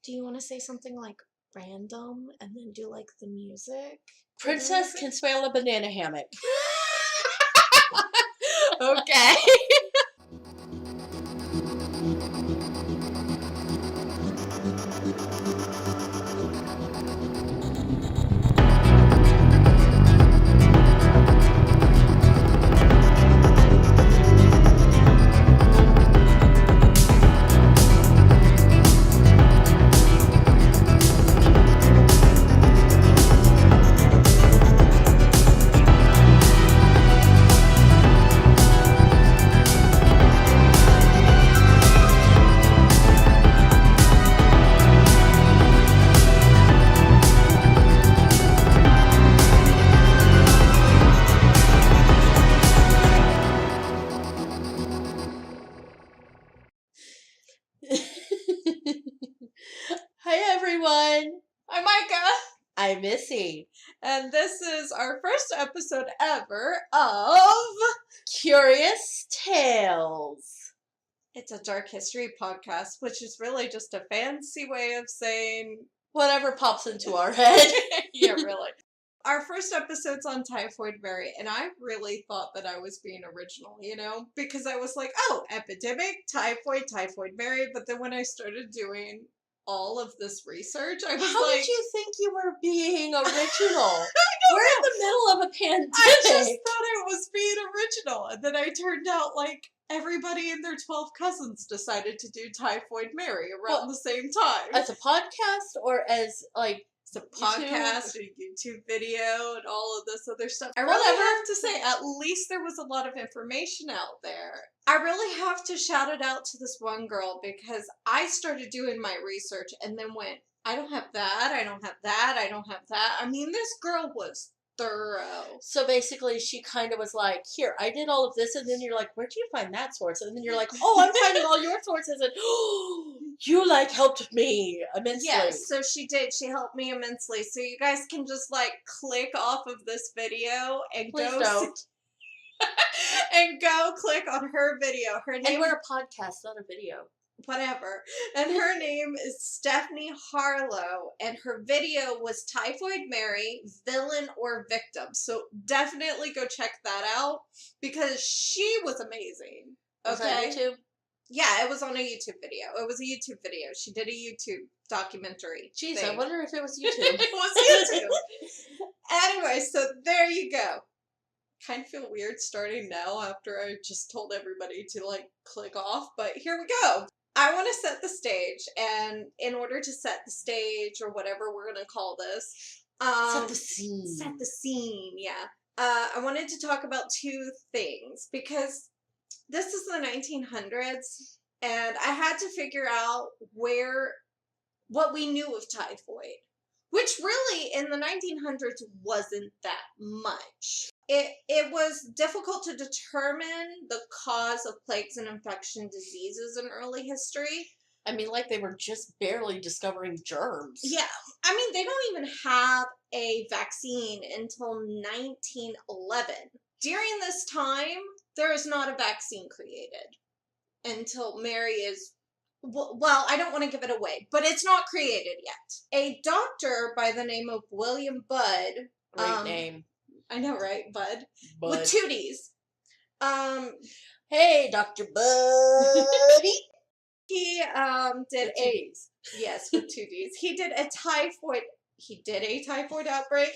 Do you want to say something like random and then do like the music? Princess Consuela Banana Hammock. Okay. Hi everyone, I'm Micah. I'm Missy. And this is our first episode ever of Curious Tales. It's a Dark History podcast, which is really just a fancy way of saying Whatever pops into our head. yeah, really. Our first episode's on Typhoid Mary, and I really thought that I was being original, because I was like, oh, epidemic, typhoid Mary, but then when I started doing all of this research, I was How like... did you think you were being original? We're in the middle of a pandemic. I just thought I was being original, and then I turned out like everybody and their 12 cousins decided to do Typhoid Mary around the same time. As a podcast or as like... It's a podcast, a YouTube video, and all of this other stuff. I really Whatever. have to say, at least there was a lot of information out there. I really have to shout it out to this one girl because I started doing my research and then went, I don't have that, I don't have that, I don't have that. I mean, this girl was thorough. So basically she kind of was like, here, I did all of this, and then you're like, where'd you find that source? And then you're like, oh, I'm finding all your sources, and you like helped me immensely. Yes, so she did. She helped me immensely. So you guys can just like click off of this video and Please go don't. and go click on her video. Her name, and we're a podcast, not a video. Whatever. And her name is Stephanie Harlow, and her video was Typhoid Mary, Villain or Victim. So definitely go check that out because she was amazing. Was that YouTube? Yeah, it was on a YouTube video. It was a YouTube video. She did a YouTube documentary. Jeez, thing. I wonder if it was YouTube. It was YouTube. Anyway, so there you go. Kind of feel weird starting now after I just told everybody to like click off, but here we go. I want to set the stage, and in order to set the stage or whatever we're going to call this, set the scene. Set the scene, yeah. I wanted to talk about two things because this is the 1900s, and I had to figure out what we knew of typhoid, which really in the 1900s wasn't that much. It was difficult to determine the cause of plagues and infection diseases in early history. I mean, like they were just barely discovering germs. Yeah. I mean, they don't even have a vaccine until 1911. During this time, there is not a vaccine created until Mary is... Well, I don't want to give it away, but it's not created yet. A doctor by the name of William Budd... Great name. I know, right? Bud. With two D's. Hey, Dr. Buddy. He did yes, with two D's. He did a typhoid outbreak.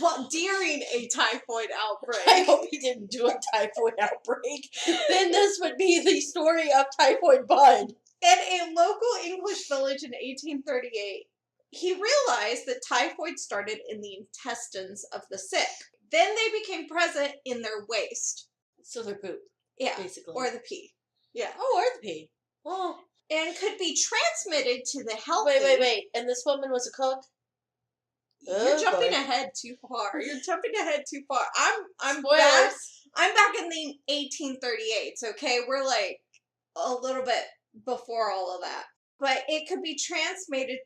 Well, during a typhoid outbreak. I hope he didn't do a typhoid outbreak. Then this would be the story of Typhoid Bud. In a local English village in 1838, he realized that typhoid started in the intestines of the sick. Then they became present in their waste. So their poop. Yeah. Basically. Or the pee. Yeah. Oh, or the pee. Oh. And could be transmitted to the healthy. Wait. And this woman was a cook? You're jumping ahead too far. You're jumping ahead too far. I'm Spoilers. I'm back in the 1838s, okay? We're like a little bit before all of that. But it could be transmitted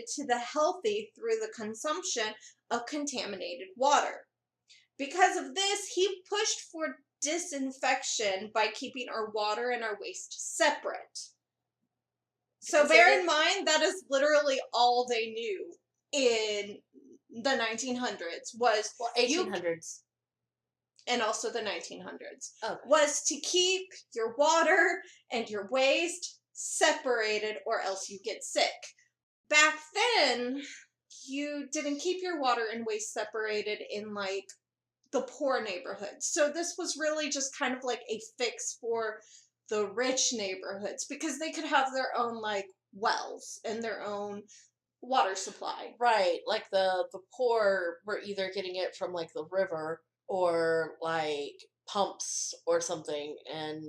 to the healthy through the consumption of contaminated water. Because of this, he pushed for disinfection by keeping our water and our waste separate. So Because they bear did. in mind, that is literally all they knew in the 1900s was Well, you, 1800s. and also the 1900s, Okay. was to keep your water and your waste separated or else you get sick. Back then, you didn't keep your water and waste separated in like the poor neighborhoods. So this was really just kind of like a fix for the rich neighborhoods because they could have their own like wells and their own water supply. Right. Like the poor were either getting it from like the river or like pumps or something, and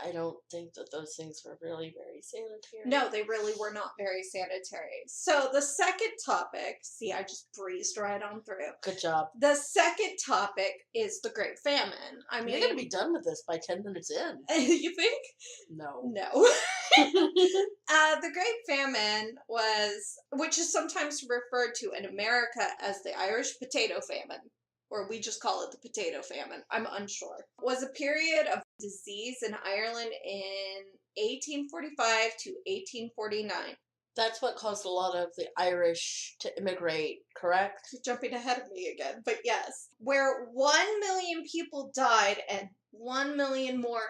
I don't think that those things were really very sanitary. No, they really were not very sanitary. So the second topic, see, I just breezed right on through. Good job. The second topic is the Great Famine. I mean, You're gonna be done with this by 10 minutes in. You think? No. No. The Great Famine was, which is sometimes referred to in America as the Irish Potato Famine, or we just call it the Potato Famine. I'm unsure. Was a period of disease in Ireland in 1845 to 1849. That's what caused a lot of the Irish to immigrate, correct? You're jumping ahead of me again, but yes. Where 1 million people died and 1 million more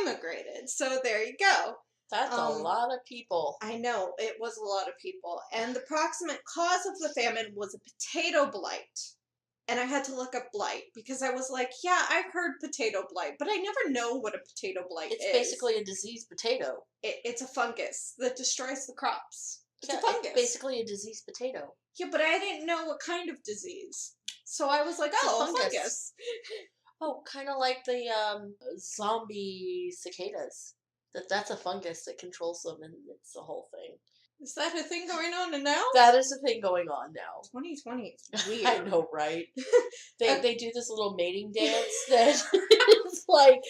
immigrated. So there you go. That's a lot of people. I know, it was a lot of people. And the proximate cause of the famine was a potato blight. And I had to look up blight because I was like, yeah, I've heard potato blight, but I never know what a potato blight is. It's basically a diseased potato. It's a fungus that destroys the crops. It's Yeah, a fungus. it's basically a diseased potato. Yeah, but I didn't know what kind of disease. So I was like, It's a oh, a fungus. fungus. Oh, kind of like the zombie cicadas. That's a fungus that controls them, and it's the whole thing. Is that a thing going on now? That is a thing going on now. 2020 is weird. I know, right? They do this little mating dance that is like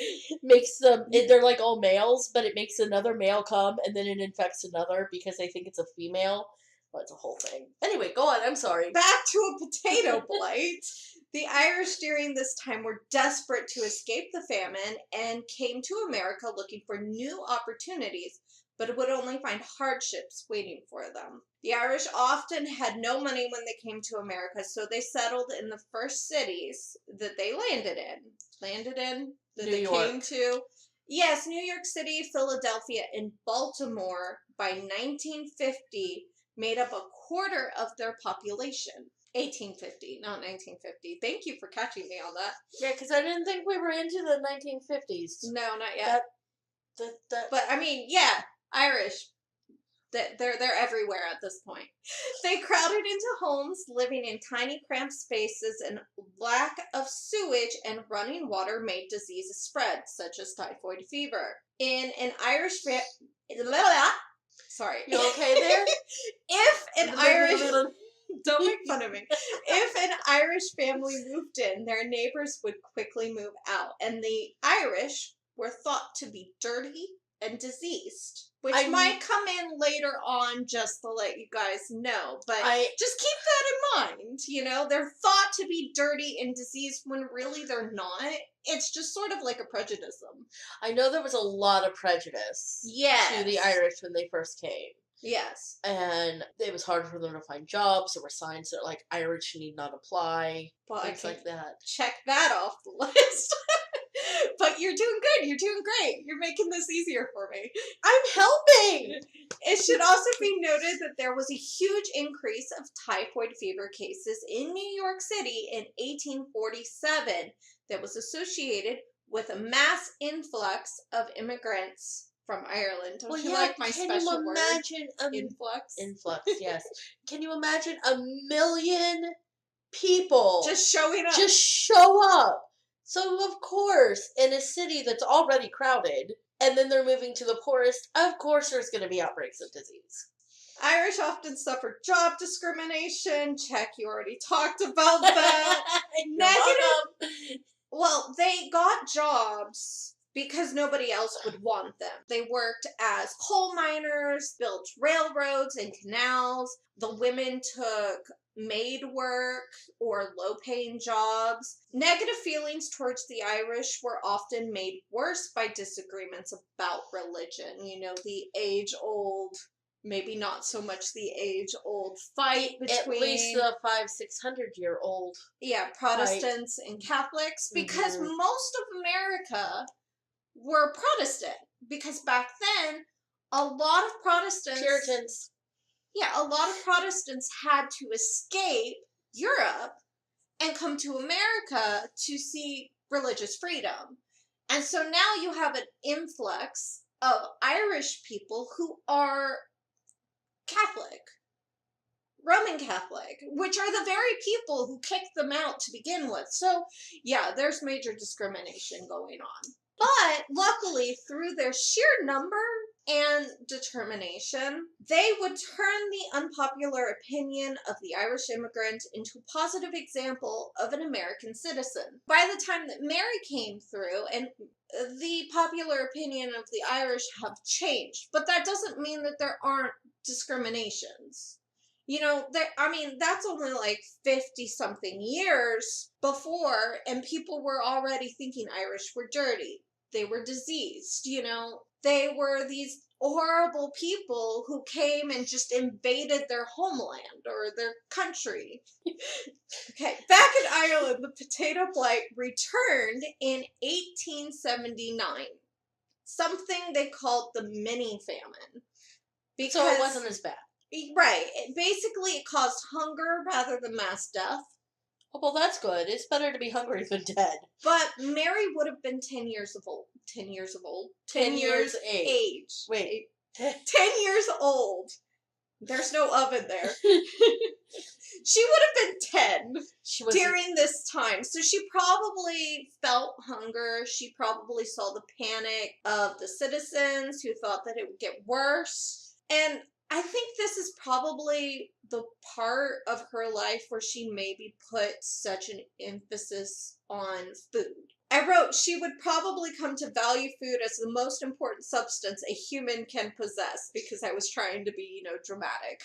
makes them. They're like all males, but it makes another male come, and then it infects another because they think it's a female. Well, it's a whole thing. Anyway, go on. I'm sorry. Back to a potato blight. The Irish during this time were desperate to escape the famine and came to America looking for new opportunities, but would only find hardships waiting for them. The Irish often had no money when they came to America, so they settled in the first cities that they landed in. New York. Came to. Yes, New York City, Philadelphia, and Baltimore by 1950 made up a quarter of their population. 1850, not 1950. Thank you for catching me on that. Yeah, because I didn't think we were into the 1950s. No, not yet. That. But I mean, yeah, Irish. They're everywhere at this point. They crowded into homes, living in tiny, cramped spaces, and lack of sewage and running water made diseases spread, such as typhoid fever. In an Irish sorry, You okay there? If an Irish don't make fun of me. If an Irish family moved in, their neighbors would quickly move out, and the Irish were thought to be dirty and diseased, which might come in later on just to let you guys know, but just keep that in mind. You know, they're thought to be dirty and diseased when really they're not. It's just sort of like a prejudice. I know there was a lot of prejudice to the Irish when they first came. Yes. And it was hard for them to find jobs. There were signs that like Irish need not apply. Well, things like that. Check that off the list. But you're doing good. You're doing great. You're making this easier for me. I'm helping! It should also be noted that there was a huge increase of typhoid fever cases in New York City in 1847 that was associated with a mass influx of immigrants from Ireland. Don't you like my special word? Influx? Influx, yes. Can you imagine 1 million people just showing up? Just show up. So, of course, in a city that's already crowded, and then they're moving to the poorest, of course there's going to be outbreaks of disease. Irish often suffered job discrimination. Check, you already talked about that. Negative. Well, they got jobs because nobody else would want them. They worked as coal miners, built railroads and canals. The women took maid work or low-paying jobs. Negative feelings towards the Irish were often made worse by disagreements about religion. You know, the age-old maybe not so much the age-old fight At least between, the 500-600-year-old yeah, fight. Protestants and Catholics, because Mm-hmm. most of America were Protestant. Because back then, a lot of Protestants, Puritans. yeah, a lot of Protestants had to escape Europe and come to America to seek religious freedom. And so now you have an influx of Irish people who are Catholic, Roman Catholic, which are the very people who kicked them out to begin with. So, yeah, there's major discrimination going on. But luckily, through their sheer number and determination, they would turn the unpopular opinion of the Irish immigrant into a positive example of an American citizen. By the time that Mary came through, and the popular opinion of the Irish have changed, but that doesn't mean that there aren't discriminations. That's only like 50 something years before, and people were already thinking Irish were dirty. They were diseased, They were these horrible people who came and just invaded their homeland or their country. Okay, back in Ireland, the potato blight returned in 1879. Something they called the mini famine. So it wasn't as bad. Right. Basically, it caused hunger rather than mass death. Oh, well, that's good. It's better to be hungry than dead. But Mary would have been 10 years of old. 10 years of old? 10 years age. Wait. 10 years old. There's no oven there. She would have been 10 during this time. So she probably felt hunger. She probably saw the panic of the citizens who thought that it would get worse. And I think this is probably the part of her life where she maybe put such an emphasis on food. I wrote, she would probably come to value food as the most important substance a human can possess, because I was trying to be, dramatic.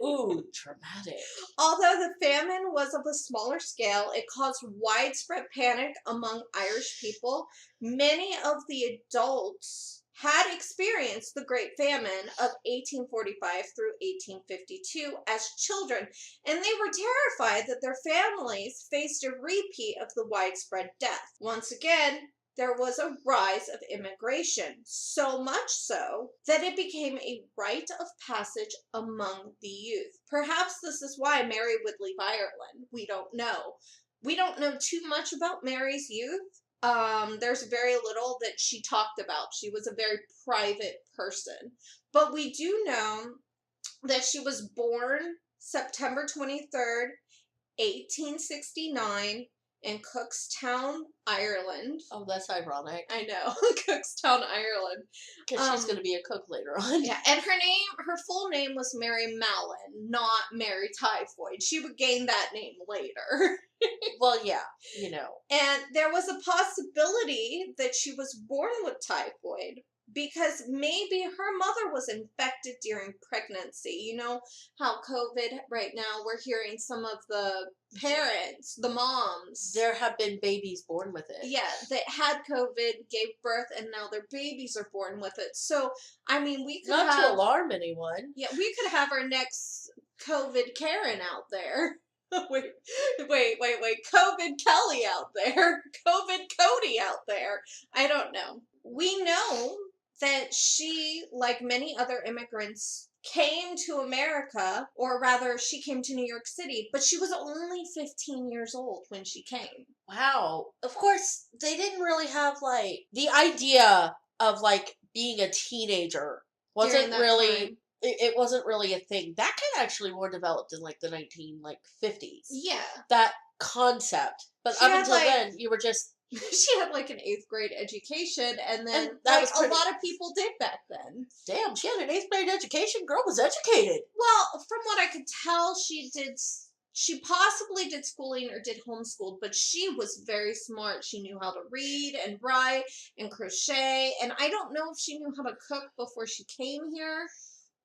Ooh, dramatic. Although the famine was of a smaller scale, it caused widespread panic among Irish people. Many of the adults had experienced the Great Famine of 1845 through 1852 as children, and they were terrified that their families faced a repeat of the widespread death. Once again, there was a rise of immigration, so much so that it became a rite of passage among the youth. Perhaps this is why Mary would leave Ireland. We don't know. We don't know too much about Mary's youth. There's very little that she talked about. She was a very private person. But we do know that she was born September 23rd, 1869 in Cookstown, Ireland. Oh, that's ironic. I know. Cookstown, Ireland. Because she's going to be a cook later on. Yeah, and her full name was Mary Mallon, not Mary Typhoid. She would gain that name later. Well, yeah, And there was a possibility that she was born with typhoid because maybe her mother was infected during pregnancy. You know how COVID right now, we're hearing some of the parents, the moms. There have been babies born with it. Yeah, that had COVID, gave birth, and now their babies are born with it. So, we could Not to alarm anyone. Yeah, we could have our next COVID Karen out there. Wait. COVID Kelly out there. COVID Cody out there. I don't know. We know that she, like many other immigrants, came to America, or rather, she came to New York City, but she was only 15 years old when she came. Wow. Of course, they didn't really have, the idea of, being a teenager wasn't really... Time. It wasn't really a thing. That kind of actually more developed in the 1950s. Yeah. That concept. But up until then, you were just... She had an 8th grade education, and then a lot of people did back then. Damn, she had an 8th grade education? Girl was educated. Well, from what I could tell, she possibly did schooling or did homeschooled, but she was very smart. She knew how to read and write and crochet, and I don't know if she knew how to cook before she came here.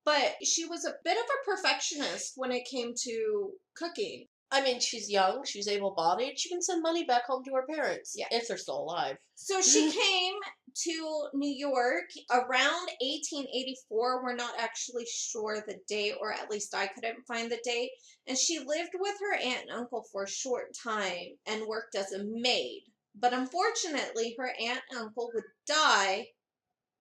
But she was a bit of a perfectionist when it came to cooking. I mean, she's young, she's able-bodied, she can send money back home to her parents, Yeah. if they're still alive. So she came to New York around 1884. We're not actually sure the date, or at least I couldn't find the date. And she lived with her aunt and uncle for a short time and worked as a maid. But unfortunately, her aunt and uncle would die,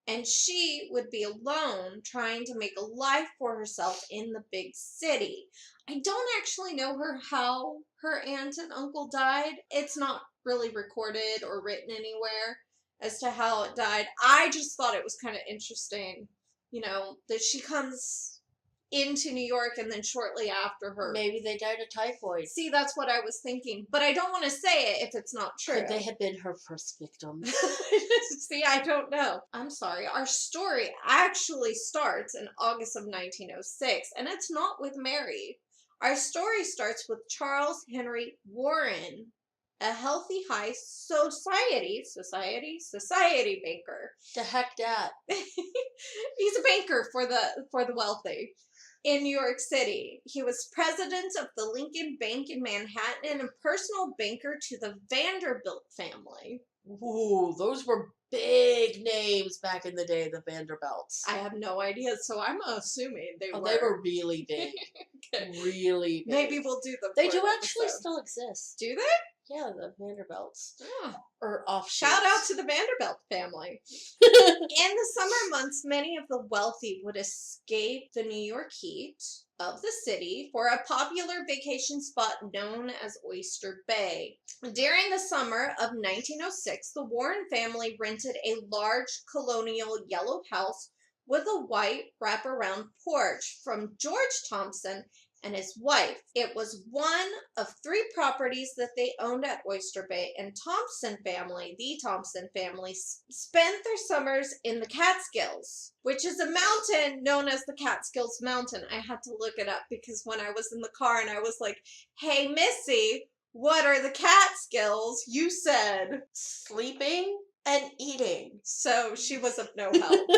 and she would be alone trying to make a life for herself in the big city. I don't actually know how her aunt and uncle died. It's not really recorded or written anywhere as to how it died. I just thought it was kind of interesting, that she comes into New York and then shortly after her. Maybe they died of typhoid. See, that's what I was thinking. But I don't want to say it if it's not true. Could they have been her first victims? See, I don't know. I'm sorry. Our story actually starts in August of 1906, and it's not with Mary. Our story starts with Charles Henry Warren, a healthy high society banker. The heck that? He's a banker for the wealthy in New York City. He was president of the Lincoln Bank in Manhattan and a personal banker to the Vanderbilt family. Ooh, those were big names back in the day, the Vanderbilts. I have no idea, so I'm assuming they were. They were really big. Okay. Really big. Maybe we'll do them. They do actually still exist. Do they? Yeah, the Vanderbilts. Oh. Or offshoots. Shout out to the Vanderbilt family. In the summer months, many of the wealthy would escape the New York heat of the city for a popular vacation spot known as Oyster Bay. During the summer of 1906, the Warren family rented a large colonial yellow house with a white wraparound porch from George Thompson and his wife. It was one of 3 properties that they owned at Oyster Bay, and the Thompson family, spent their summers in the Catskills, which is a mountain known as the Catskills Mountain. I had to look it up because when I was in the car and I was like, hey, Missy, what are the Catskills? You said sleeping and eating. So she was of no help.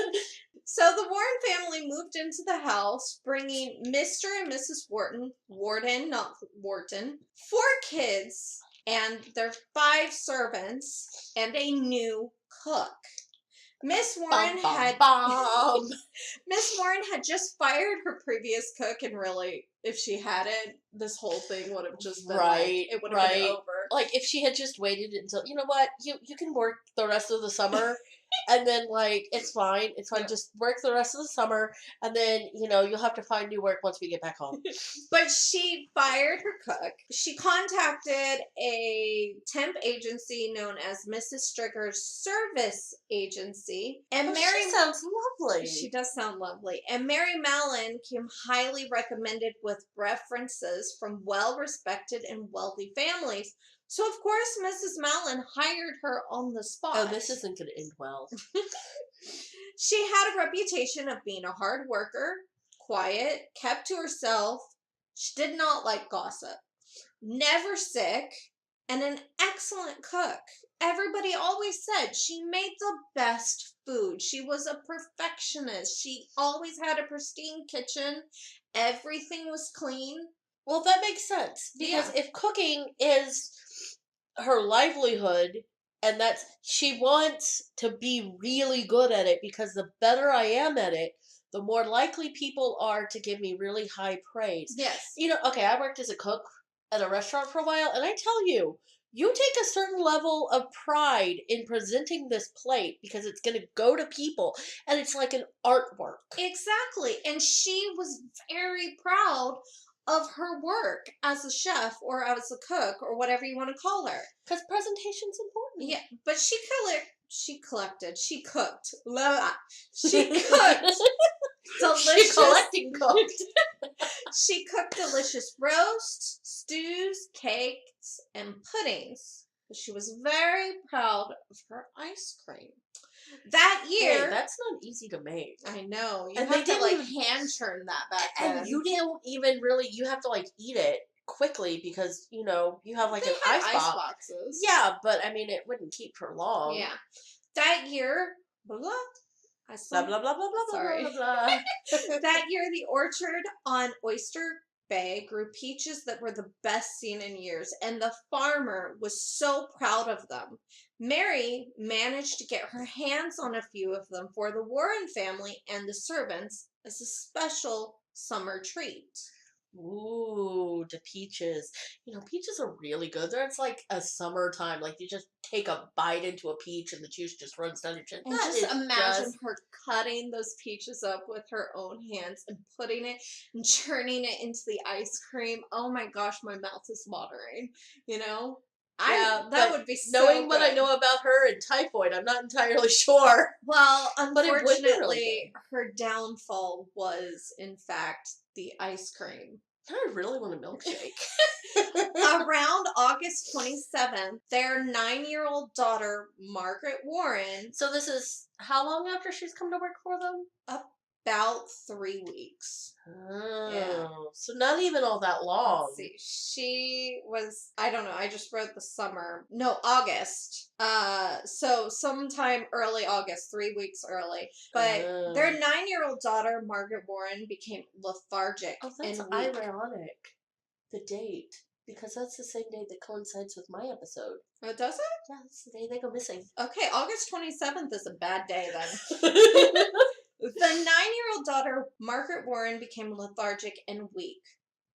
So the Warren family moved into the house, bringing Mr. and Mrs. Warden, not Wharton, 4 kids, and their 5 servants, and a new cook. Miss Warren had just fired her previous cook, and really, if she hadn't, this whole thing would have just been it would have been over. Like if she had just waited until, you know what, you can work the rest of the summer. And then, it's fine. It's fine. Yeah. Just work the rest of the summer. And then, you'll have to find new work once we get back home. But she fired her cook. She contacted a temp agency known as Mrs. Stricker's Service Agency. And Mary she sounds lovely. She does sound lovely. And Mary Mallon came highly recommended with references from well-respected and wealthy families. So, of course, Mrs. Mallon hired her on the spot. Oh, this isn't going to end well. She had a reputation of being a hard worker, quiet, kept to herself. She did not like gossip, never sick, and an excellent cook. Everybody always said she made the best food. She was a perfectionist. She always had a pristine kitchen. Everything was clean. Well, that makes sense. Because if cooking is her livelihood, and she wants to be really good at it, because the better I am at it, the more likely people are to give me really high praise. Yes. Okay, I worked as a cook at a restaurant for a while, and I tell you, you take a certain level of pride in presenting this plate because it's going to go to people, and it's like an artwork. Exactly. And she was very proud of her work as a chef or as a cook or whatever you want to call her. Because presentation's important. Yeah, but she cooked. She cooked delicious. She collecting cooked. She cooked delicious roasts, stews, cakes, and puddings. She was very proud of her ice cream. That year... Hey, that's not easy to make. I know. You and have they to, hand churn that back then. And you don't even really... You have to, eat it quickly because, you have, an ice box. Boxes. Yeah, but, it wouldn't keep for long. Yeah. That year... Blah, blah. Blah, blah, blah, blah, blah, Sorry. blah, blah, blah. That year, the orchard on Oyster Bay grew peaches that were the best seen in years, and the farmer was so proud of them. Mary managed to get her hands on a few of them for the Warren family and the servants as a special summer treat. Ooh, the peaches. Peaches are really good. It's like a summertime. Like you just take a bite into a peach and the juice just runs down your chin. And That just is imagine her cutting those peaches up with her own hands and putting it and churning it into the ice cream. Oh my gosh, my mouth is watering. That but would be so knowing what I good. know about her and Typhoid, I'm not entirely sure. Well, But it would be really unfortunately, her downfall was, in fact, the ice cream. I really want a milkshake. Around August 27th, their 9-year-old daughter, Margaret Warren, So this is how long after she's come to work for them? about 3 weeks. Oh, so not even all that long. Let's see. She was, I don't know, I just wrote the summer. No, August. So sometime early August, 3 weeks early. But their 9-year-old daughter, Margaret Warren, became lethargic that's and weak. ironic. The date. Because that's the same day that coincides with my episode. Oh, does it? Yeah, that's the day they go missing. Okay, August 27th is a bad day then. The 9-year-old daughter, Margaret Warren, became lethargic and weak.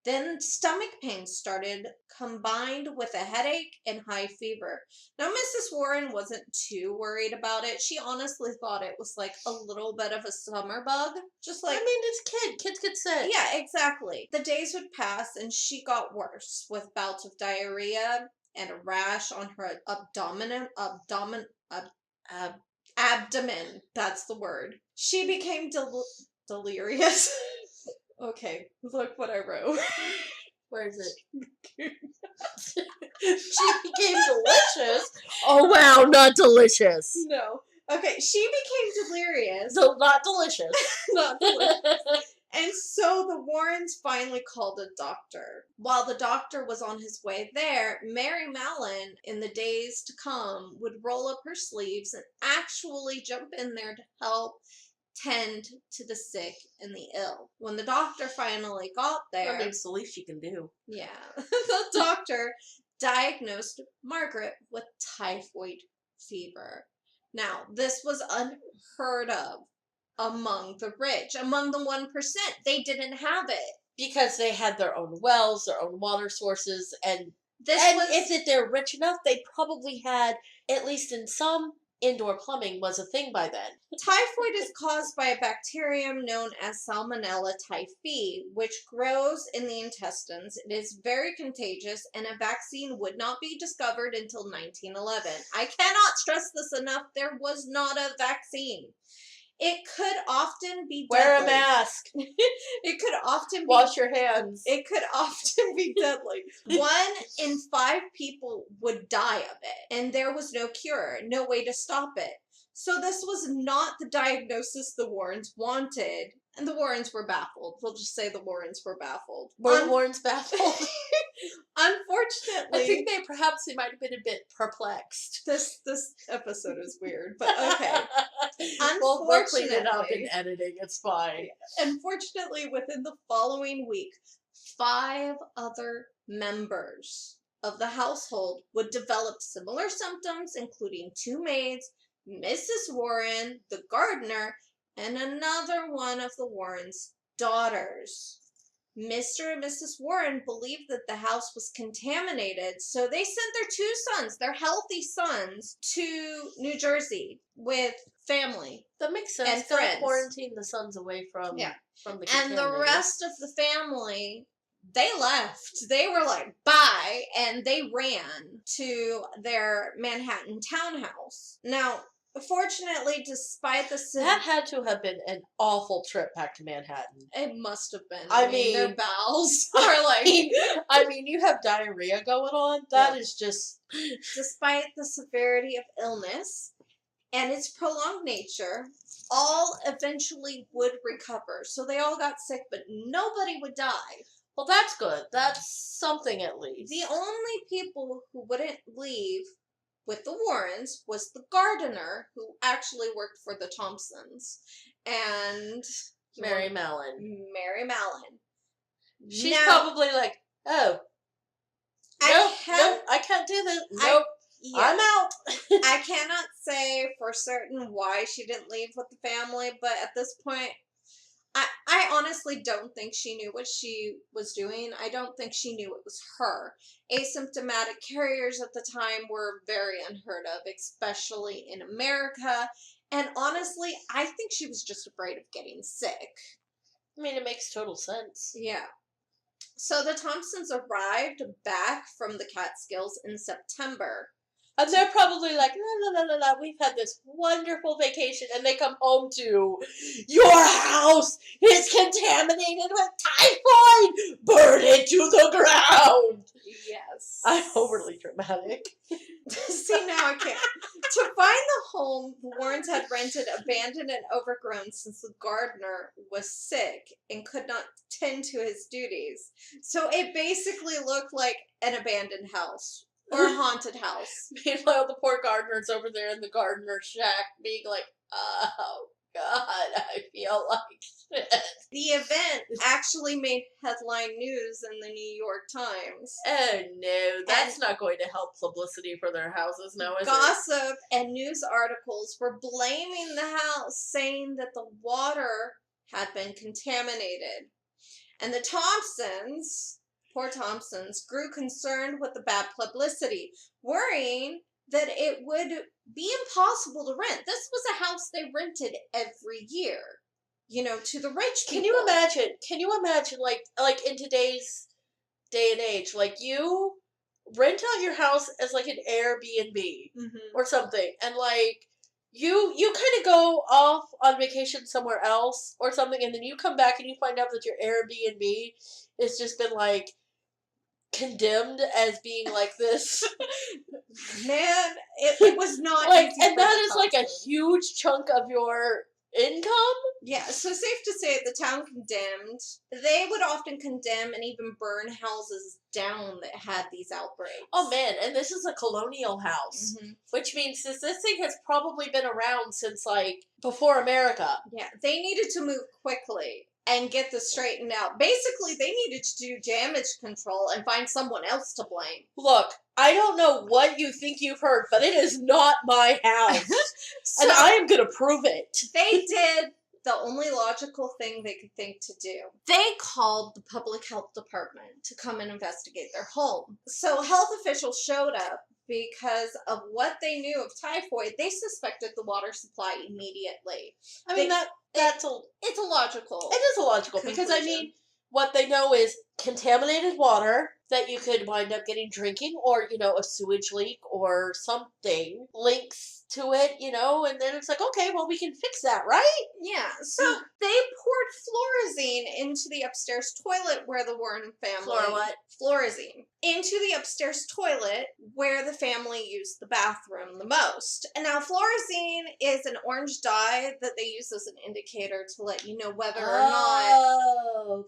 Then stomach pains started, combined with a headache and high fever. Now, Mrs. Warren wasn't too worried about it. She honestly thought it was like a little bit of a summer bug. Just like, it's kids get sick. Yeah, exactly. The days would pass and she got worse with bouts of diarrhea and a rash on her abdomen. That's the word. She became delirious. Okay, look what I wrote. Where is it? She became delicious. Oh wow, not delicious. No. Okay, she became delirious. So not delicious. Not delicious. And so the Warrens finally called a doctor. While the doctor was on his way there, Mary Mallon, in the days to come, would roll up her sleeves and actually jump in there to help tend to the sick and the ill. When the doctor finally got there... That makes the least she can do. Yeah. The doctor diagnosed Margaret with typhoid fever. Now, this was unheard of among the rich, among the 1%. They didn't have it. Because they had their own wells, their own water sources, and if they're rich enough, they probably had, at least in some, indoor plumbing was a thing by then. Typhoid is caused by a bacterium known as Salmonella typhi, which grows in the intestines. It is very contagious, and a vaccine would not be discovered until 1911. I cannot stress this enough. There was not a vaccine. It could often be deadly. Wear a mask. It could often wash your hands. It could often be deadly. 1 in 5 people would die of it, and there was no cure, no way to stop it. So this was not the diagnosis the Warrens wanted, and the Warrens were baffled. We'll just say the Warrens were baffled. Were the Warrens baffled? Unfortunately, I think they might have been a bit perplexed. This episode is weird, but okay. We'll clean it up in editing. It's fine. Unfortunately, within the following week, 5 other members of the household would develop similar symptoms, including 2 maids, Mrs. Warren, the gardener, and another one of the Warrens' daughters. Mr. and Mrs. Warren believed that the house was contaminated, so they sent their 2 sons, their healthy sons, to New Jersey with family. That makes sense. And friends. Quarantine the sons away from the And the rest of the family, they left. They were like, bye, and they ran to their Manhattan townhouse. Now, fortunately, despite the... That had to have been an awful trip back to Manhattan. It must have been. I mean their bowels are like... you have diarrhea going on. That is just... Despite the severity of illness and its prolonged nature, all eventually would recover. So they all got sick, but nobody would die. Well, that's good. That's something at least. The only people who wouldn't leave with the Warrens was the gardener, who actually worked for the Thompsons, and Mary Mallon. She's Now, probably like, oh, I nope, I can't do this. Nope, I'm out. I cannot say for certain why she didn't leave with the family, but at this point, I honestly don't think she knew what she was doing. I don't think she knew it was her. Asymptomatic carriers at the time were very unheard of, especially in America. And honestly, I think she was just afraid of getting sick. I mean, it makes total sense. Yeah. So the Thompsons arrived back from the Catskills in September. And they're probably like, la, we've had this wonderful vacation, and they come home to, your house is contaminated with typhoid! Burn it to the ground! Yes. I'm overly dramatic. See, now I can't. To find the home the Warrens had rented abandoned and overgrown since the gardener was sick and could not tend to his duties. So it basically looked like an abandoned house. Or a haunted house. Meanwhile, the poor gardener's over there in the gardener shack being like, oh, God, I feel like shit. The event actually made headline news in the New York Times. Oh, no, that's not going to help publicity for their houses now, is it? Gossip and news articles were blaming the house, saying that the water had been contaminated. And the Thompsons... Poor Thompsons grew concerned with the bad publicity, worrying that it would be impossible to rent. This was a house they rented every year, to the rich people. Can you imagine, like in today's day and age, like you rent out your house as like an Airbnb or something, and like you kind of go off on vacation somewhere else or something, and then you come back and you find out that your Airbnb has just been like condemned as being like this. Man, it was not like, easy and for that the is like a huge chunk of your income. Yeah, so safe to say the town condemned. They would often condemn and even burn houses down that had these outbreaks. Oh man, and this is a colonial house, which means this thing has probably been around since like before America. Yeah, they needed to move quickly and get this straightened out. Basically, they needed to do damage control and find someone else to blame. Look, I don't know what you think you've heard, but it is not my house. And I am going to prove it. They did the only logical thing they could think to do. They called the public health department to come and investigate their home. So health officials showed up because of what they knew of typhoid. They suspected the water supply immediately. I mean, it's a logical. It is a logical conclusion. Because I mean, what they know is contaminated water that you could wind up getting drinking, or a sewage leak or something links to it, and then it's like, okay, well, we can fix that, right? Yeah, so they poured fluorescein into the upstairs toilet where the Warren family... Fluorescine. Into the upstairs toilet where the family used the bathroom the most. And now fluorescine is an orange dye that they use as an indicator to let you know whether or not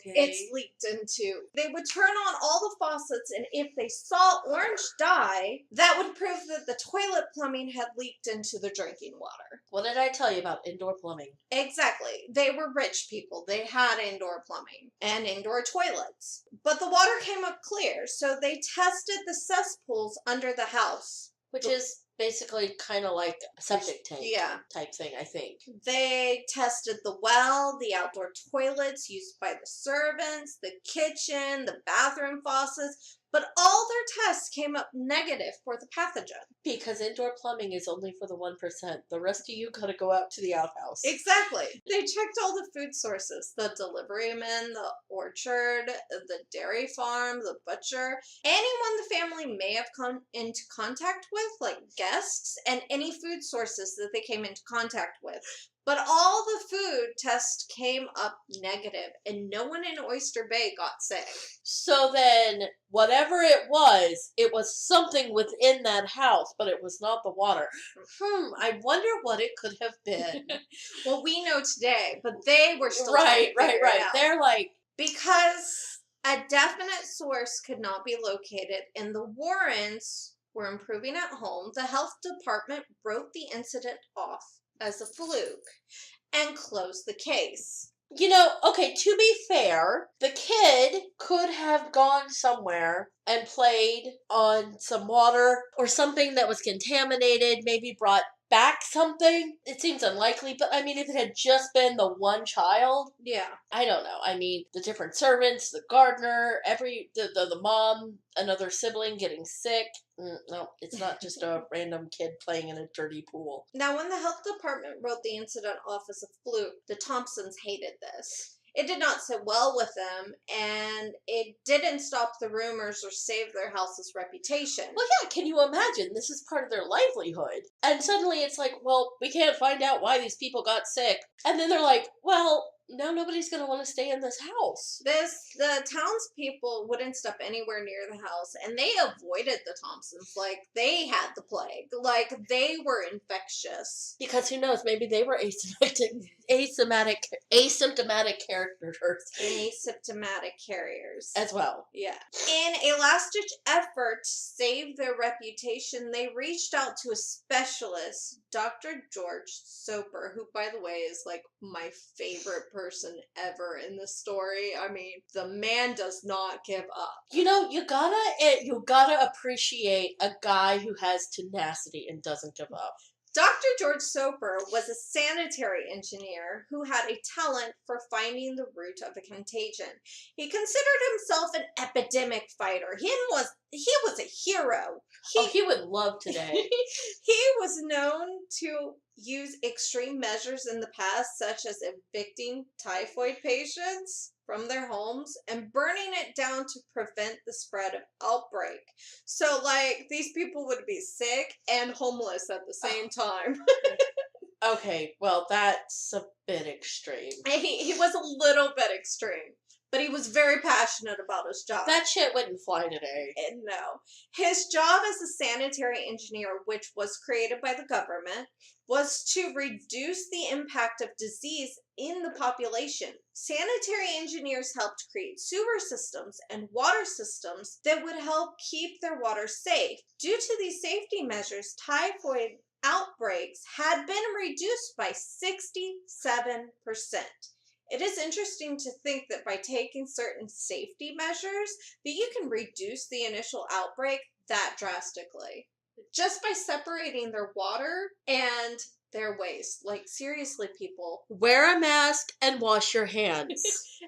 it's leaked into. They would turn on all the faucets, and if they saw orange dye, that would prove that the toilet plumbing had leaked into the drinking water. What did I tell you about indoor plumbing? Exactly. They were rich people. They had indoor plumbing and indoor toilets. But the water came up clear, so they tested the cesspools under the house. Which is basically kind of like a septic tank type thing, I think. They tested the well, the outdoor toilets used by the servants, the kitchen, the bathroom faucets, but all their tests came up negative for the pathogen. Because indoor plumbing is only for the 1%. The rest of you gotta go out to the outhouse. Exactly. They checked all the food sources, the delivery men, the orchard, the dairy farm, the butcher, anyone the family may have come into contact with, like guests, and any food sources that they came into contact with. But all the food tests came up negative, and no one in Oyster Bay got sick. So then, whatever it was something within that house, but it was not the water. I wonder what it could have been. Well, we know today, but they were still right. It out. They're like... Because a definite source could not be located, and the Warrens were improving at home, the health department wrote the incident off as a fluke and closed the case. Okay, to be fair, the kid could have gone somewhere and played on some water or something that was contaminated, maybe brought back something. It seems unlikely, but I mean, if it had just been the one child, Yeah. I don't know. I mean, the different servants, the gardener, the mom, another sibling getting sick. No, it's not just a random kid playing in a dirty pool. Now, when the health department wrote the incident off as a fluke, the Thompsons hated this. It did not sit well with them, and it didn't stop the rumors or save their house's reputation. Well, yeah, can you imagine? This is part of their livelihood. And suddenly it's like, well, we can't find out why these people got sick. And then they're like, well, now nobody's going to want to stay in this house. The townspeople wouldn't step anywhere near the house, and they avoided the Thompsons like they had the plague. Like, they were infectious. Because who knows, maybe they were asymptomatic characters. Asymptomatic carriers. As well. Yeah. In a last-ditch effort to save their reputation, they reached out to a specialist, Dr. George Soper, who, by the way, is like my favorite person ever in this story. I mean, the man does not give up. You gotta appreciate a guy who has tenacity and doesn't give up. Dr. George Soper was a sanitary engineer who had a talent for finding the root of a contagion. He considered himself an epidemic fighter. He was a hero. He would love today. He was known to use extreme measures in the past, such as evicting typhoid patients from their homes and burning it down to prevent the spread of outbreak. So, like, these people would be sick and homeless at the same time. Okay, well, that's a bit extreme. He was a little bit extreme, but he was very passionate about his job. That shit wouldn't fly today. No. His job as a sanitary engineer, which was created by the government, was to reduce the impact of disease in the population. Sanitary engineers helped create sewer systems and water systems that would help keep their water safe. Due to these safety measures, typhoid outbreaks had been reduced by 67%. It is interesting to think that by taking certain safety measures, that you can reduce the initial outbreak that drastically. Just by separating their water and their waste. Like, seriously, people. Wear a mask and wash your hands.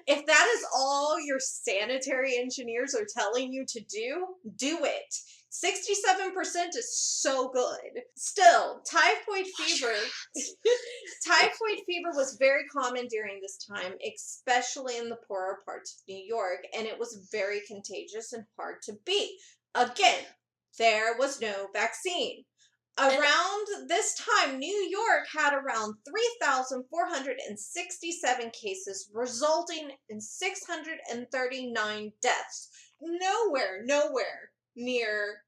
If that is all your sanitary engineers are telling you to do it. 67% is so good. Still, typhoid fever was very common during this time, especially in the poorer parts of New York, and it was very contagious and hard to beat. Again, there was no vaccine. Around this time, New York had around 3,467 cases, resulting in 639 deaths. Nowhere near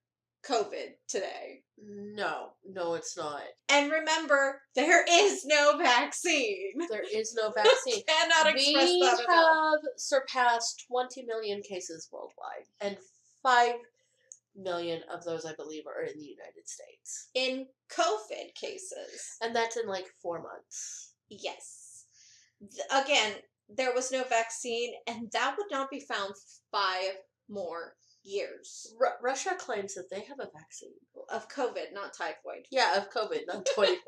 COVID today. No, it's not. And remember, there is no vaccine. There is no vaccine. Cannot express that enough. We have surpassed 20 million cases worldwide, and 5 million of those, I believe, are in the United States. In COVID cases. And that's in like 4 months. Yes. Again, there was no vaccine, and that would not be found 5 more years. Russia claims that they have a vaccine. Of COVID, not typhoid. Yeah, of COVID, not typhoid.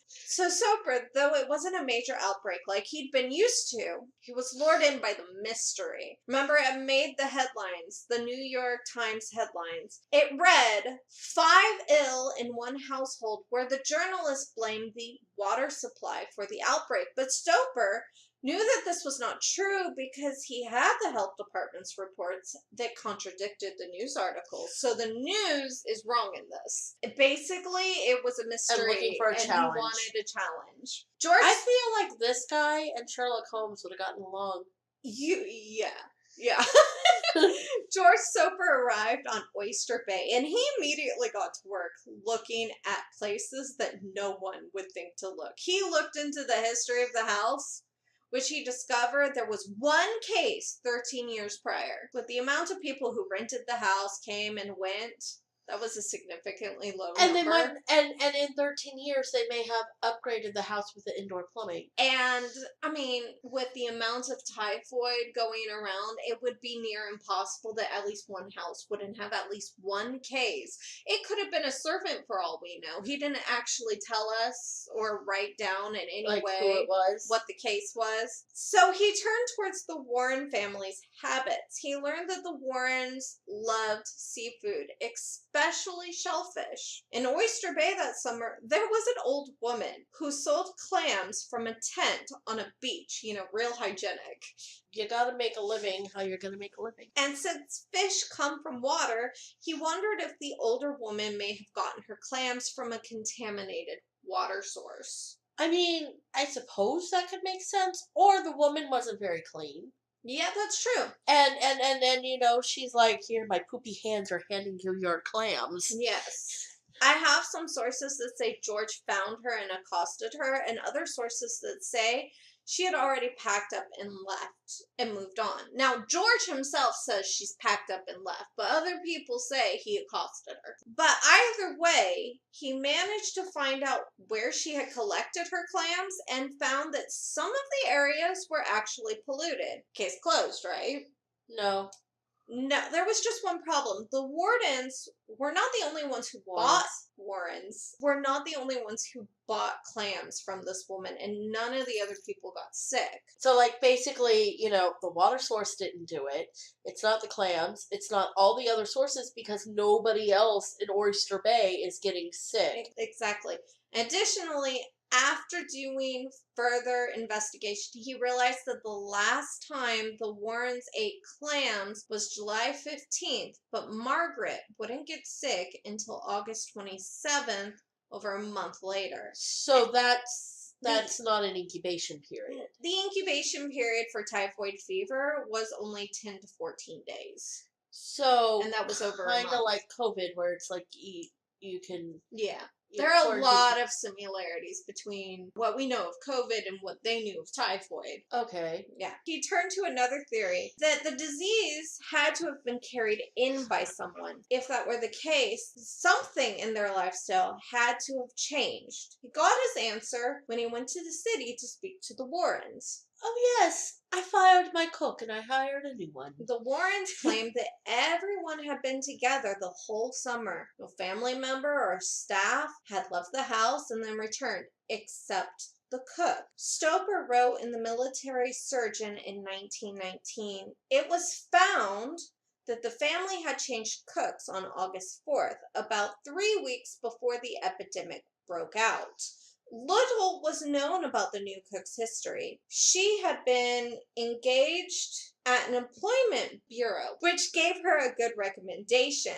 So Soper, though it wasn't a major outbreak like he'd been used to, he was lured in by the mystery. Remember, it made the headlines, the New York Times headlines. It read, 5 ill in one household, where the journalist blamed the water supply for the outbreak. But Soper knew that this was not true because he had the health department's reports that contradicted the news articles. So the news is wrong in this. Basically, it was a mystery. And looking for a challenge. He wanted a challenge. I feel like this guy and Sherlock Holmes would have gotten along. Yeah. George Soper arrived on Oyster Bay, and he immediately got to work looking at places that no one would think to look. He looked into the history of the house, which he discovered there was one case 13 years prior. With the amount of people who rented the house, came and went, That was a significantly low And they number. might, and in 13 years, they may have upgraded the house with the indoor plumbing. And, I mean, with the amount of typhoid going around, it would be near impossible that at least one house wouldn't have at least one case. It could have been a servant for all we know. He didn't actually tell us or write down in any Like way who it was. what the case was. So he turned towards the Warren family's habits. He learned that the Warrens loved seafood, especially shellfish. In Oyster Bay that summer, there was an old woman who sold clams from a tent on a beach, real hygienic. You gotta make a living how you're gonna make a living. And since fish come from water, he wondered if the older woman may have gotten her clams from a contaminated water source. I mean, I suppose that could make sense. Or the woman wasn't very clean. Yeah, that's true. And she's like, here, my poopy hands are handing you your clams. Yes. I have some sources that say George found her and accosted her, and other sources that say she had already packed up and left and moved on. Now, George himself says she's packed up and left, but other people say he accosted her. But either way, he managed to find out where she had collected her clams and found that some of the areas were actually polluted. Case closed, right? No. No, there was just one problem. The Wardens were not the only ones who were not the only ones who bought clams from this woman, and none of the other people got sick. So, like, basically, the water source didn't do it. It's not the clams. It's not all the other sources because nobody else in Oyster Bay is getting sick. Exactly. Additionally, after doing further investigation, he realized that the last time the Warrens ate clams was July 15th, but Margaret wouldn't get sick until August 27th, over a month later. So that's not an incubation period. The incubation period for typhoid fever was only 10 to 14 days. So, and that was over a month. Kind of like COVID, where it's like you can... Yeah. There are a lot of similarities between what we know of COVID and what they knew of typhoid. Okay. Yeah. He turned to another theory that the disease had to have been carried in by someone. If that were the case, something in their lifestyle had to have changed. He got his answer when he went to the city to speak to the Warrens. Oh, yes. I fired my cook and I hired a new one. The Warrens claimed that everyone had been together the whole summer. No family member or staff had left the house and then returned, except the cook. Stoper wrote in the Military Surgeon in 1919, it was found that the family had changed cooks on August 4th, about 3 weeks before the epidemic broke out. Little was known about the new cook's history. She had been engaged at an employment bureau, which gave her a good recommendation.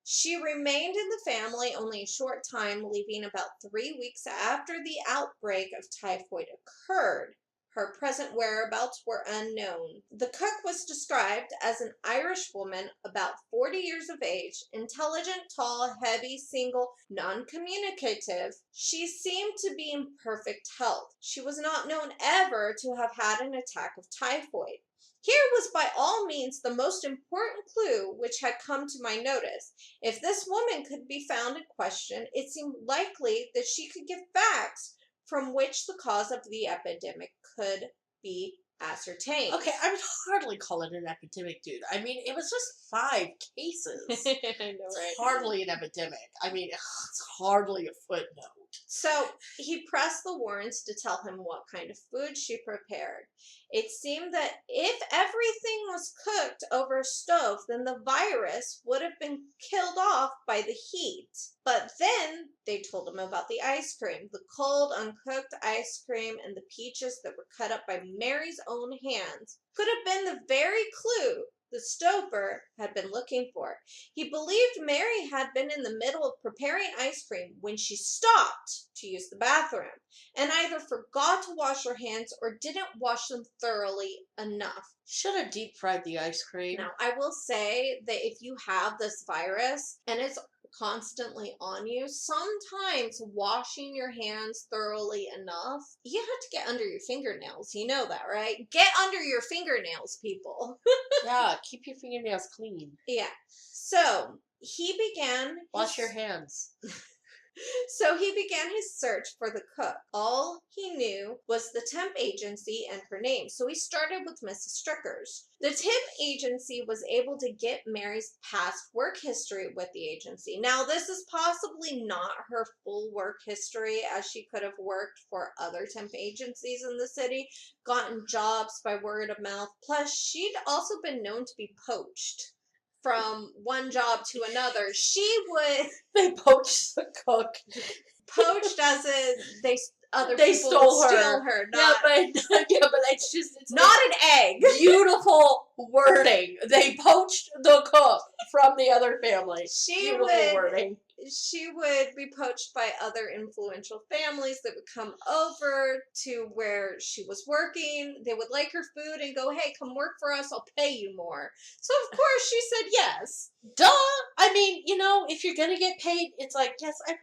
She remained in the family only a short time, leaving about 3 weeks after the outbreak of typhoid occurred. Her present whereabouts were unknown. The cook was described as an Irish woman about 40 years of age, intelligent, tall, heavy, single, non-communicative. She seemed to be in perfect health. She was not known ever to have had an attack of typhoid. Here was by all means the most important clue which had come to my notice. If this woman could be found and questioned, it seemed likely that she could give facts from which the cause of the epidemic could be ascertained. Okay, I would hardly call it an epidemic, dude. I mean, it was just 5 cases. I know, right? It's hardly an epidemic. I mean, it's hardly a footnote. So he pressed the Warrens to tell him what kind of food she prepared. It seemed that if everything was cooked over a stove, then the virus would have been killed off by the heat. But then they told him about the ice cream, the cold, uncooked ice cream, and the peaches that were cut up by Mary's own hands. Could have been the very clue the Stoper had been looking for. He believed Mary had been in the middle of preparing ice cream when she stopped to use the bathroom and either forgot to wash her hands or didn't wash them thoroughly enough. Should have deep fried the ice cream. Now, I will say that if you have this virus and it's constantly on you, sometimes washing your hands thoroughly enough, you have to get under your fingernails. You know that, right? Get under your fingernails, people. Yeah, keep your fingernails clean. Yeah. So he began Wash your hands. So he began his search for the cook. All he knew was the temp agency and her name, so he started with Mrs. Strickers. The temp agency was able to get Mary's past work history with the agency. Now, this is possibly not her full work history, as she could have worked for other temp agencies in the city, gotten jobs by word of mouth, plus she'd also been known to be poached from one job to another. They poached the cook. Poached as in other They people stole would steal her. her, Yeah, not but it's not an egg. beautiful wording. They poached the cook from the other family. She Beautiful would wording. she would be poached by other influential families that would come over to where she was working. They would like her food and go, "Hey, come work for us. I'll pay you more." So of course she said yes. Duh! I mean, if you're gonna get paid, it's like, yes, I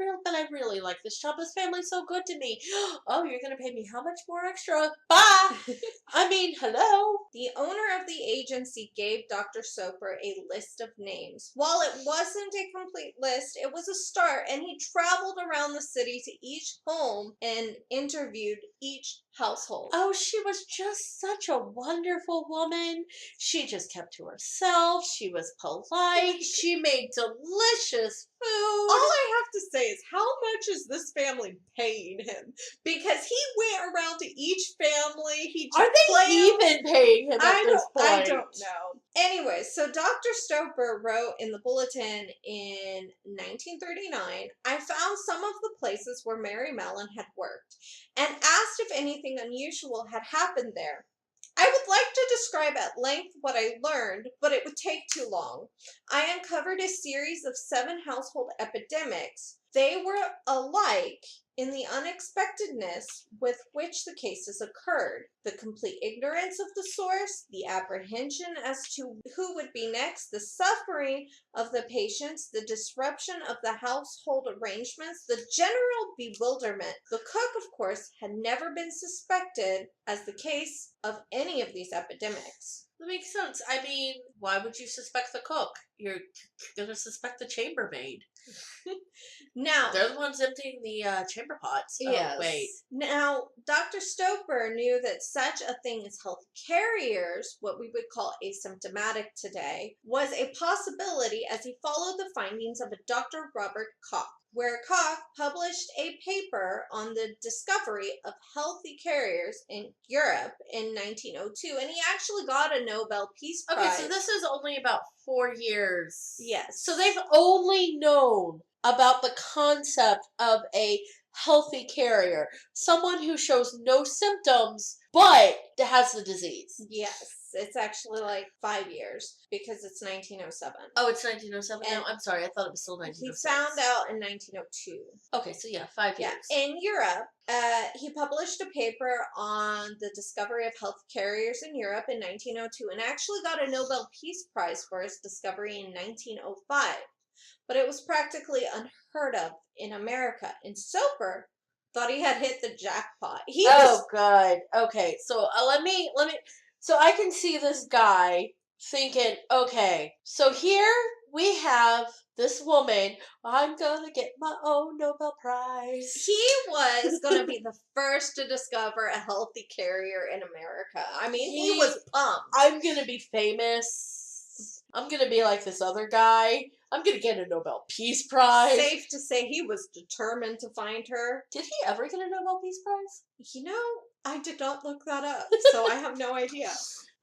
really like this job. This family's so good to me. Oh, you're gonna pay me how much more extra? Bye! I mean, hello? The owner of the agency gave Dr. Soper a list of names. While it wasn't a complete list, it was a start, and he traveled around the city to each home and interviewed each household. Oh, she was just such a wonderful woman. She just kept to herself. She was polite. She made delicious food. All I have to say is, how much is this family paying him? Because he went around to each family. Are they even paying him at this point? I don't know. Anyway, so Dr. Stoper wrote in the bulletin in 1939, I found some of the places where Mary Mallon had worked and asked if anything unusual had happened there. I would like to describe at length what I learned, but it would take too long. I uncovered a series of 7 household epidemics. They were alike in the unexpectedness with which the cases occurred, the complete ignorance of the source, the apprehension as to who would be next, the suffering of the patients, the disruption of the household arrangements, the general bewilderment. The cook, of course, had never been suspected as the case of any of these epidemics. That makes sense. I mean, why would you suspect the cook? You're going to suspect the chambermaid. Now, they're the ones emptying the chamber pots. Yes. Oh, wait. Now, Dr. Stoper knew that such a thing as healthy carriers, what we would call asymptomatic today, was a possibility as he followed the findings of a Dr. Robert Koch, where Koch published a paper on the discovery of healthy carriers in Europe in 1902, and he actually got a Nobel Peace Prize. Okay, so this is only about 4 years. Yes. So they've only known about the concept of a healthy carrier, someone who shows no symptoms but has the disease. Yes, it's actually like 5 years because it's 1907. Oh, it's 1907 now? I'm sorry, I thought it was still 1906. He found out in 1902. Okay, so yeah, 5 years. In Europe, he published a paper on the discovery of health carriers in Europe in 1902 and actually got a Nobel Peace Prize for his discovery in 1905. But it was practically unheard of in America. And Soper thought he had hit the jackpot. God. Okay, so let me. So I can see this guy thinking, okay, so here we have this woman. I'm gonna get my own Nobel Prize. He was gonna be the first to discover a healthy carrier in America. I mean, he was pumped. I'm gonna be famous. I'm gonna be like this other guy. I'm gonna get a Nobel Peace Prize. Safe to say he was determined to find her. Did he ever get a Nobel Peace Prize? I did not look that up, so I have no idea.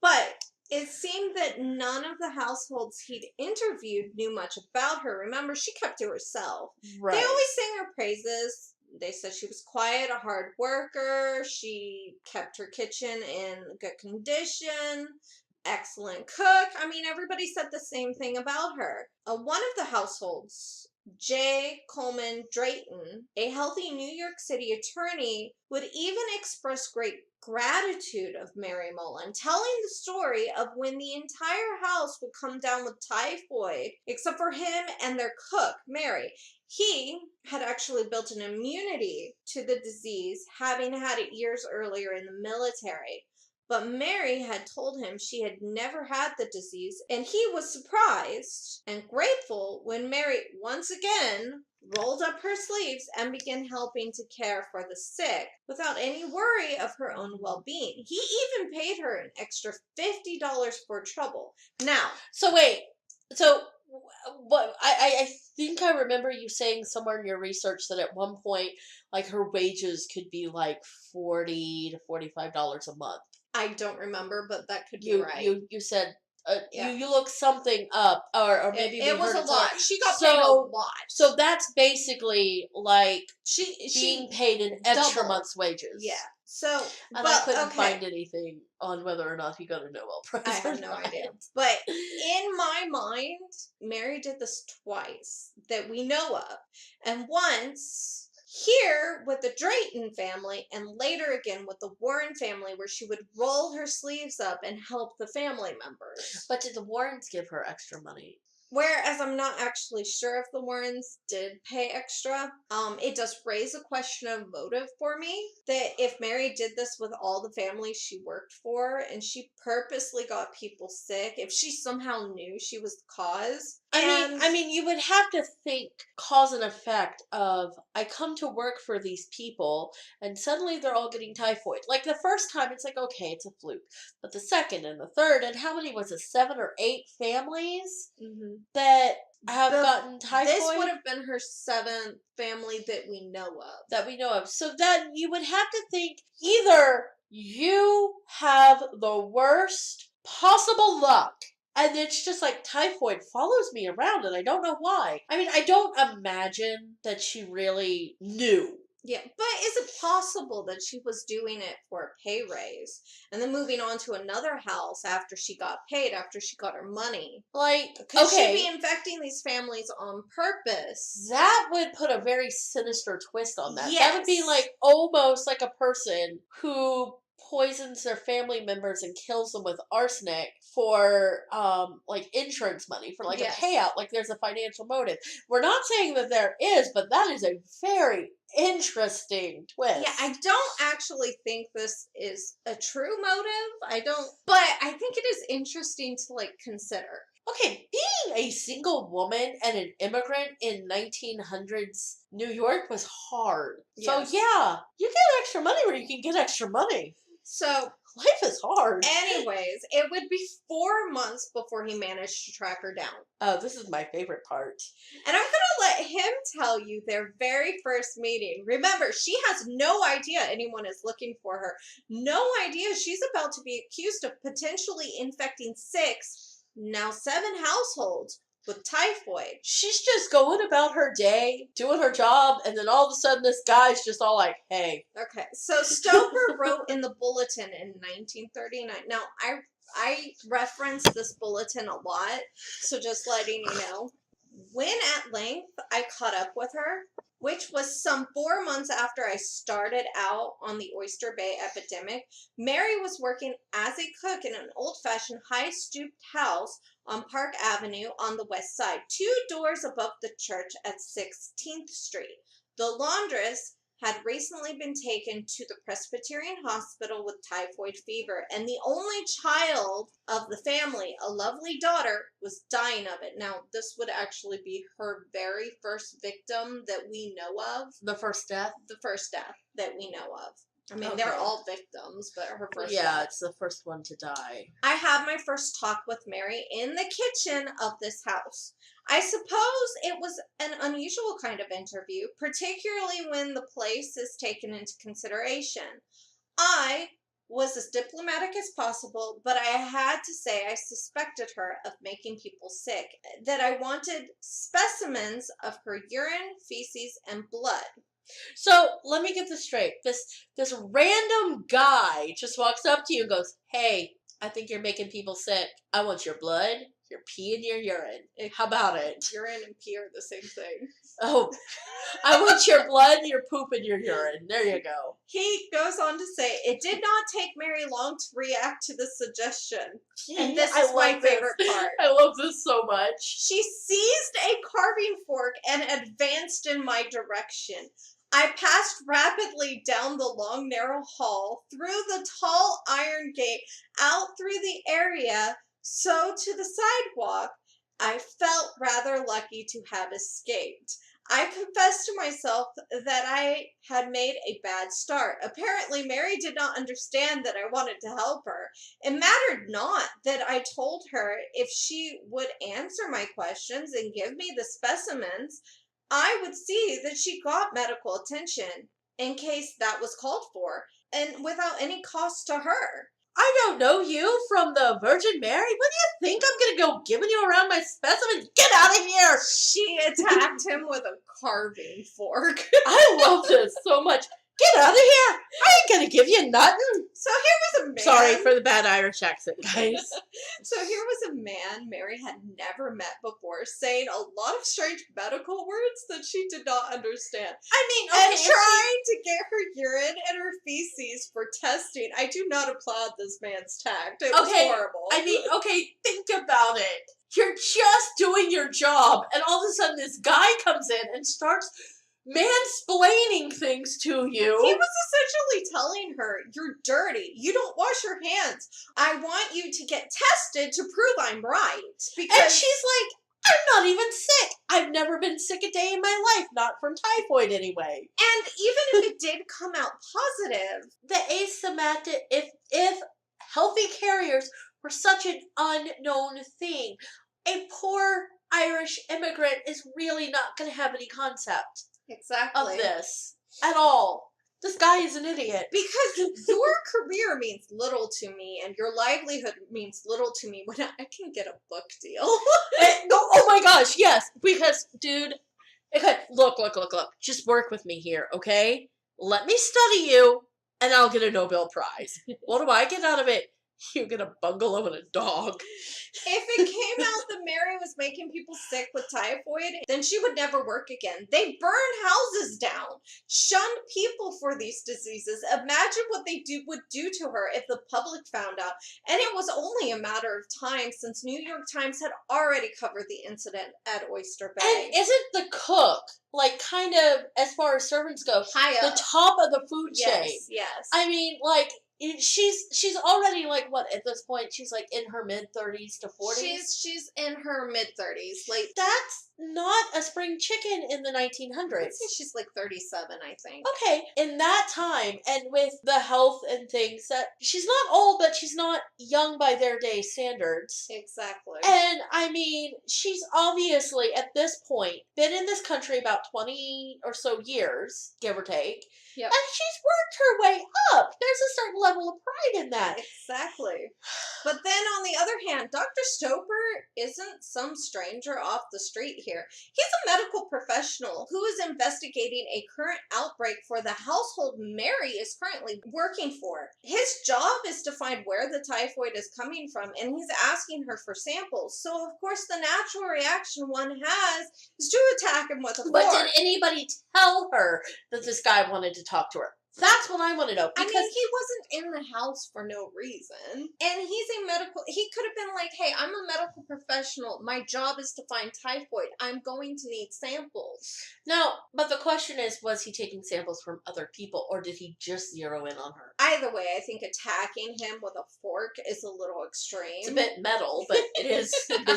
But it seemed that none of the households he'd interviewed knew much about her. Remember, she kept to herself. Right. They always sang her praises. They said she was quiet, a hard worker. She kept her kitchen in good condition. Excellent cook. I mean, everybody said the same thing about her. One of the households, J. Coleman Drayton, a healthy New York City attorney, would even express great gratitude of Mary Mallon, telling the story of when the entire house would come down with typhoid, except for him and their cook, Mary. He had actually built an immunity to the disease, having had it years earlier in the military. But Mary had told him she had never had the disease, and he was surprised and grateful when Mary once again rolled up her sleeves and began helping to care for the sick without any worry of her own well-being. He even paid her an extra $50 for trouble. Now, So wait, so what? I think I remember you saying somewhere in your research that at one point, like her wages could be like $40 to $45 a month. I don't remember, but that could be You right. you said Yeah. you looked something up, or maybe It we was heard a it lot. talk. She got paid a lot. So that's basically like She being paid an extra doubled. month's wages. Yeah. So, And but I couldn't okay. find anything on whether or not he got a Nobel Prize. I have no idea. But in my mind, Mary did this twice that we know of. And once here with the Drayton family, and later again with the Warren family, where she would roll her sleeves up and help the family members. But did the Warrens give her extra money? Whereas I'm not actually sure if the Warrens did pay extra. It does raise a question of motive for me, that if Mary did this with all the families she worked for and she purposely got people sick, if she somehow knew she was the cause. I mean, you would have to think cause and effect of, I come to work for these people and suddenly they're all getting typhoid. Like the first time it's like, okay, it's a fluke. But the second and the third, and how many was it, 7 or 8 families that have gotten typhoid? This would have been her 7th family that we know of. That we know of. So that you would have to think either you have the worst possible luck, and it's just like typhoid follows me around and I don't know why. I mean, I don't imagine that she really knew. Yeah, but is it possible that she was doing it for a pay raise and then moving on to another house after she got paid, after she got her money? Like, Could okay, she be infecting these families on purpose? that would put a very sinister twist on that. Yes. That would be like almost like a person who poisons their family members and kills them with arsenic for like insurance money, for like Yes. a payout, like there's a financial motive. We're not saying that there is, but that is a very interesting twist. Yeah, I don't actually think this is a true motive. I don't, but I think it is interesting to like consider. Okay, being a single woman and an immigrant in 1900s New York was hard. Yes. So yeah, you get extra money where you can get extra money. So life is hard. Anyways, it would be 4 months before he managed to track her down. Oh, this is my favorite part. And I'm going to let him tell you their very first meeting. Remember, she has no idea anyone is looking for her. No idea she's about to be accused of potentially infecting 7 households with typhoid. She's just going about her day, doing her job, and then all of a sudden this guy's just all like, hey. Okay, so Stover wrote in the bulletin in 1939. Now, I reference this bulletin a lot, so just letting you know. When at length I caught up with her, which was some 4 months after I started out on the Oyster Bay epidemic, Mary was working as a cook in an old-fashioned high-stooped house on Park Avenue on the west side, 2 doors above the church at 16th Street. The laundress had recently been taken to the Presbyterian Hospital with typhoid fever, and the only child of the family, a lovely daughter, was dying of it. Now, this would actually be her very first victim that we know of. The first death? The first death that we know of. I mean, Okay. They're all victims, but her first Yeah, death. it's the first one to die. I had my first talk with Mary in the kitchen of this house. I suppose it was an unusual kind of interview, particularly when the place is taken into consideration. I was as diplomatic as possible, but I had to say I suspected her of making people sick, that I wanted specimens of her urine, feces, and blood. So let me get this straight. This random guy just walks up to you and goes, hey, I think you're making people sick. I want your blood, your pee, and your urine. How about it? Urine and pee are the same thing. Oh, I want your blood, your poop, and your urine. There you go. He goes on to say, it did not take Mary long to react to the suggestion. And this is my favorite part. I love this so much. She seized a carving fork and advanced in my direction. I passed rapidly down the long, narrow hall, through the tall iron gate, out through the area, so to the sidewalk. I felt rather lucky to have escaped. I confessed to myself that I had made a bad start. Apparently, Mary did not understand that I wanted to help her. It mattered not that I told her if she would answer my questions and give me the specimens, I would see that she got medical attention in case that was called for, and without any cost to her. I don't know you from the Virgin Mary. What do you think I'm gonna go giving you around my specimens? Get out of here! She attacked him with a carving fork. I love this so much. Get out of here! I ain't gonna give you nothing. So here was a man. Sorry for the bad Irish accent, guys. So here was a man Mary had never met before, saying a lot of strange medical words that she did not understand. I mean, okay, And trying to get her urine and her feces for testing. I do not applaud this man's tact. It was horrible. I mean, okay, think about it. You're just doing your job, and all of a sudden this guy comes in and starts mansplaining things to you. He was essentially telling her, you're dirty. You don't wash your hands. I want you to get tested to prove I'm right. Because and she's like, I'm not even sick. I've never been sick a day in my life, not from typhoid anyway. And even if it did come out positive, the asymptomatic, if healthy carriers were such an unknown thing, a poor Irish immigrant is really not going to have any concept of this at all. This guy is an idiot. Because your career means little to me, and your livelihood means little to me when I can get a book deal. No, oh my gosh, yes. Because, dude, okay, look. Just work with me here, okay? Let me study you, and I'll get a Nobel Prize. What do I get out of it? You get a bungalow and a dog. If it came out that Mary was making people sick with typhoid, then she would never work again. They burned houses down, shunned people for these diseases. Imagine what they would do to her if the public found out. And it was only a matter of time since New York Times had already covered the incident at Oyster Bay. And isn't the cook, like, kind of, as far as servants go, high up, the top of the food chain? Yes. I mean, like, she's already, like, what, at this point, she's like in her mid-30s to 40s? She's in her mid-30s. Like, that's not a spring chicken in the 1900s. I'd say she's like 37, I think. Okay, in that time, and with the health and things, that she's not old, but she's not young by their day standards. Exactly. And, I mean, she's obviously, at this point, been in this country about 20 or so years, give or take. Yep. And she's worked her way up. There's a certain level of pride in that. Exactly. But then on the other hand, Dr. Stoper isn't some stranger off the street here. He's a medical professional who is investigating a current outbreak for the household Mary is currently working for. His job is to find where the typhoid is coming from, and he's asking her for samples. So, of course, the natural reaction one has is to attack him with a fork. But did anybody tell her that this guy wanted to talk to her? That's what I want to know. Because I mean, he wasn't in the house for no reason. And he's a medical... He could have been like, hey, I'm a medical professional. My job is to find typhoid. I'm going to need samples. No, but the question is, was he taking samples from other people, or did he just zero in on her? Either way, I think attacking him with a fork is a little extreme. It's a bit metal, but it is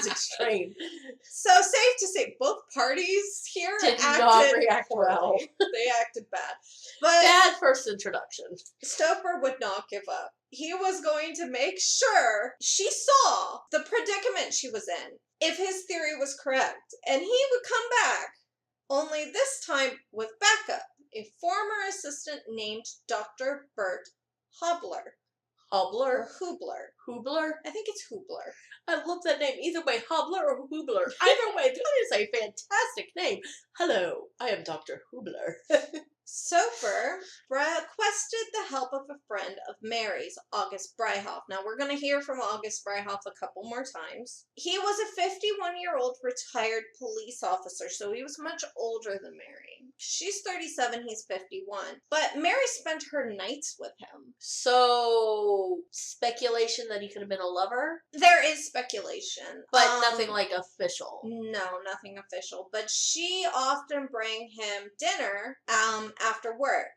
extreme. So, safe to say, both parties here did not react poorly. Well. They acted bad. But bad first introduction. Stoper would not give up. He was going to make sure she saw the predicament she was in, if his theory was correct, and he would come back, only this time with backup, a former assistant named Dr. Bert Hobler. Hobler? Or Hubler. Hubler? I think it's Hubler. I love that name. Either way, Hobler or Hubler. Either way, that is a fantastic name. Hello, I am Dr. Hubler. Stoper requested the help of a friend of Mary's, August Bryhoff. Now, we're going to hear from August Bryhoff a couple more times. He was a 51-year-old retired police officer, so he was much older than Mary. She's 37, he's 51. But Mary spent her nights with him. So, speculation that he could have been a lover? There is speculation. But nothing like official. No, nothing official. But she often bring him dinner, after work.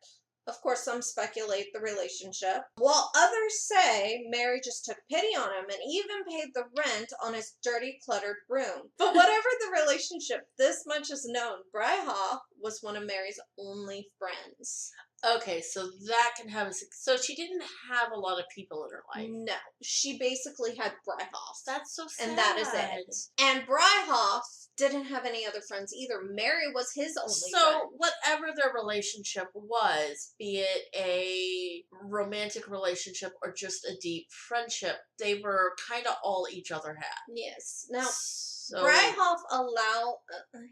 Of course, some speculate the relationship, while others say Mary just took pity on him and even paid the rent on his dirty, cluttered room. But whatever the relationship, this much is known. Bryhoff was one of Mary's only friends. Okay, so that can have so she didn't have a lot of people in her life. No, she basically had Bryhoff. That's so sad. And that is it. And Bryhoff didn't have any other friends either. Mary was his only friend. So whatever their relationship was, be it a romantic relationship or just a deep friendship, they were kind of all each other had. Yes. Now, so, Bryhoff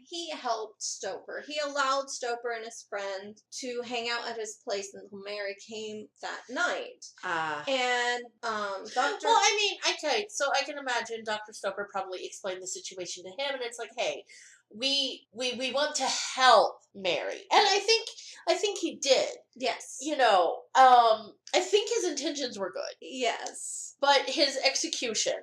he helped Stoper. He allowed Stoper and his friend to hang out at his place until Mary came that night. And Dr. Well, I mean, I can imagine Dr. Stoper probably explained the situation to him, and it's like, hey, we want to help Mary, and I think he did. Yes. You know, I think his intentions were good. Yes. But his execution.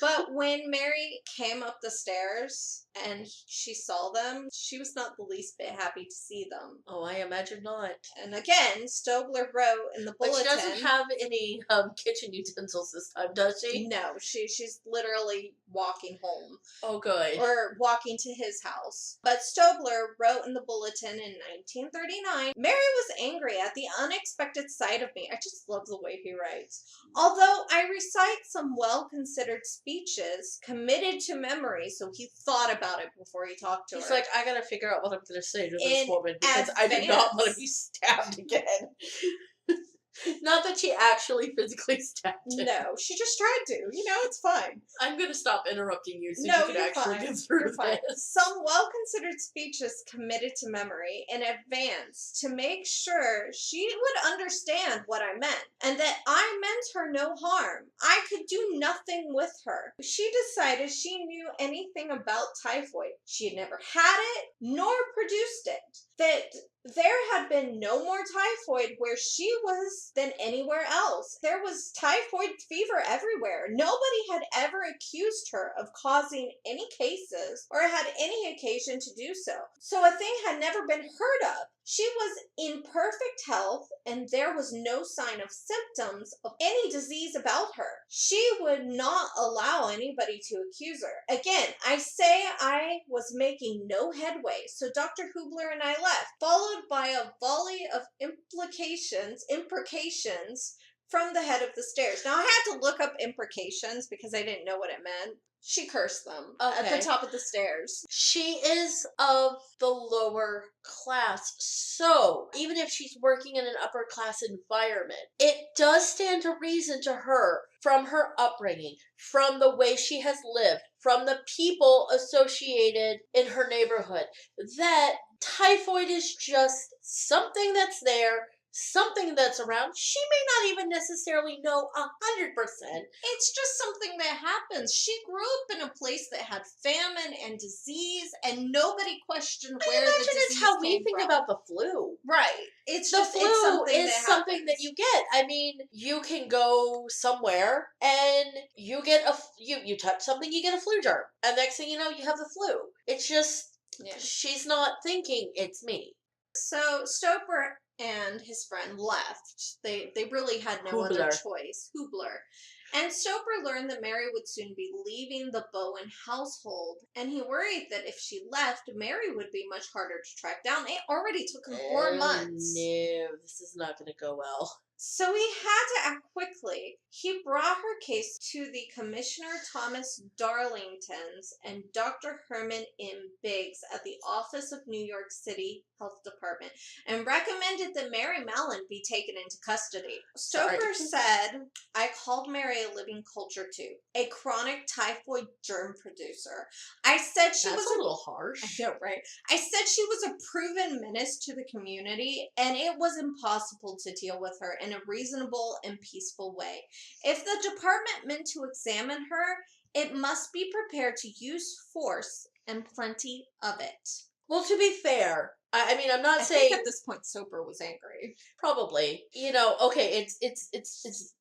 But when Mary came up the stairs and she saw them, she was not the least bit happy to see them. Oh, I imagine not. And again, Stobler wrote in the bulletin. But she doesn't have any kitchen utensils this time, does she? No, she's literally walking home. Oh, good. Or walking to his house. But Stobler wrote in the bulletin in 1939, Mary was angry at the unexpected sight of me. I just love the way he writes. Although I recite some well-considered speeches committed to memory, so he thought about it before he talked to her. He's like, I gotta figure out what I'm gonna say to this woman because I do not want to be stabbed again. Not that she actually physically stabbed him. No, she just tried to. You know, it's fine. I'm going to stop interrupting you so you can actually get through this. Some well-considered speeches committed to memory in advance to make sure she would understand what I meant and that I meant her no harm. I could do nothing with her. She decided she knew anything about typhoid. She had never had it nor produced it. That there had been no more typhoid where she was than anywhere else. There was typhoid fever everywhere. Nobody had ever accused her of causing any cases or had any occasion to do so. So a thing had never been heard of. She was in perfect health and there was no sign of symptoms of any disease about her. She would not allow anybody to accuse her. Again, I say I was making no headway, so Dr. Hubler and I left, followed by a volley of imprecations from the head of the stairs. Now, I had to look up imprecations because I didn't know what it meant. She cursed them at the top of the stairs. She is of the lower class, so even if she's working in an upper class environment, it does stand to reason to her from her upbringing, from the way she has lived, from the people associated in her neighborhood, that typhoid is just something that's there, something that's around. She may not even necessarily know 100%. It's just something that happens. She grew up in a place that had famine and disease, and nobody questioned where the disease it's how we came think from. about the flu. Right. It's the just flu it's something that you get. I mean, you can go somewhere and you get you touch something, you get a flu germ, and next thing you know, you have the flu. It's just she's not thinking it's me. So Stoper and his friend left. They really had no other choice. Hubler. And Stoper learned that Mary would soon be leaving the Bowen household, and he worried that if she left, Mary would be much harder to track down. It already took him 4 months. No, this is not going to go well. So he had to act quickly. He brought her case to the Commissioner Thomas Darlington's and Dr. Herman M. Biggs at the Office of New York City Health Department and recommended that Mary Mallon be taken into custody. Stoker said, I called Mary a living culture tube, a chronic typhoid germ producer. I said she was a little harsh. I know, right? I said she was a proven menace to the community, and it was impossible to deal with her in a reasonable and peaceful way. If the department meant to examine her, it must be prepared to use force and plenty of it. Well, to be fair, I mean, I'm not saying... I think at this point Soper was angry. Probably. You know, okay, it's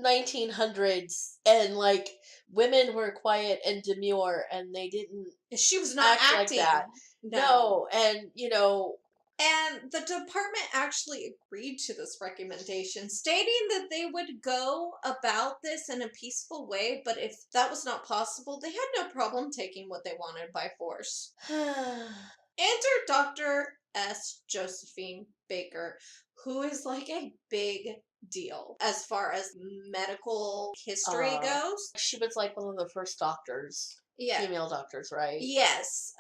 1900s, and, like, women were quiet and demure, and they didn't She was not acting like that. No, and, you know, And the department actually agreed to this recommendation, stating that they would go about this in a peaceful way, but if that was not possible, they had no problem taking what they wanted by force. Enter Dr. S. Josephine Baker, who is like a big deal as far as medical history goes. She was like one of the first doctors. Yeah. Female doctors, right? Yes.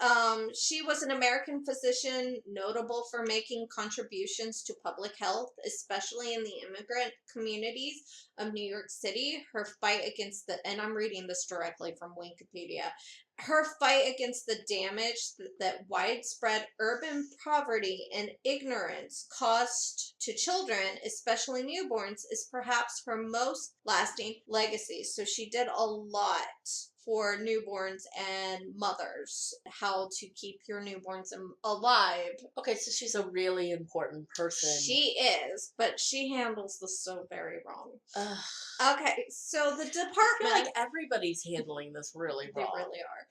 She was an American physician notable for making contributions to public health, especially in the immigrant communities of New York City. Her fight against and I'm reading this directly from Wikipedia, her fight against the damage that widespread urban poverty and ignorance caused to children, especially newborns, is perhaps her most lasting legacy. So she did a lot for newborns and mothers, how to keep your newborns alive. Okay, so she's a really important person. She is, but she handles this so very wrong. Ugh. Okay, so the department... I feel like everybody's handling this really wrong. They really are.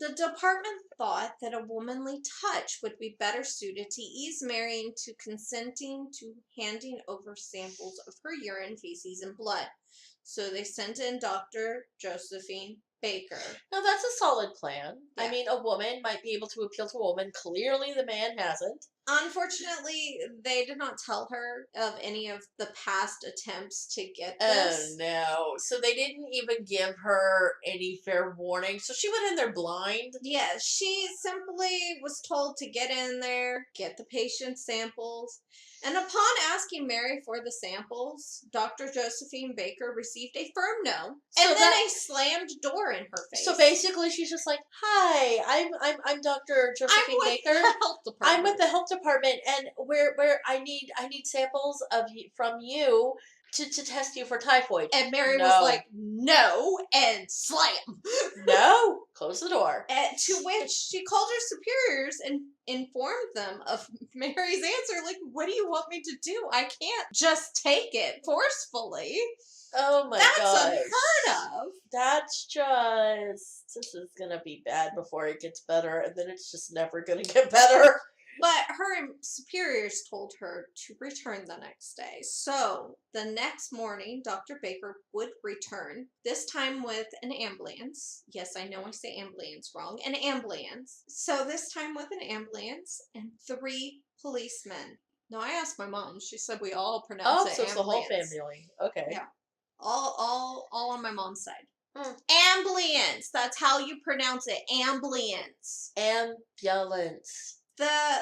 The department thought that a womanly touch would be better suited to ease Mary into consenting to handing over samples of her urine, feces, and blood. So they sent in Dr. Josephine Baker. Now, that's a solid plan. Yeah. I mean, a woman might be able to appeal to a woman. Clearly, the man hasn't. Unfortunately, they did not tell her of any of the past attempts to get this. Oh, no. So they didn't even give her any fair warning. So she went in there blind? Yeah, she simply was told to get in there, get the patient samples. And upon asking Mary for the samples, Dr. Josephine Baker received a firm no, and then a slammed door in her face. So basically, she's just like, "Hi, I'm Dr. Josephine Baker. The health department. I'm with the health department, and where I need samples from you to test you for typhoid." And Mary was like, "No," and slam. No, close the door. To which she called her superiors and informed them of Mary's answer. Like, what do you want me to do? I can't just take it forcefully. Oh my gosh. That's unheard of. That's just, this is gonna be bad before it gets better, and then it's just never gonna get better. But her superiors told her to return the next day. So the next morning, Dr. Baker would return, this time with an ambulance. Yes, I know I say ambulance wrong. An ambulance. So this time with an ambulance and 3 policemen. Now, I asked my mom. She said we all pronounce it so it's ambulance. the whole family. Okay. Yeah. All on my mom's side. Ambulance. That's how you pronounce it. Ambulance. Ambulance.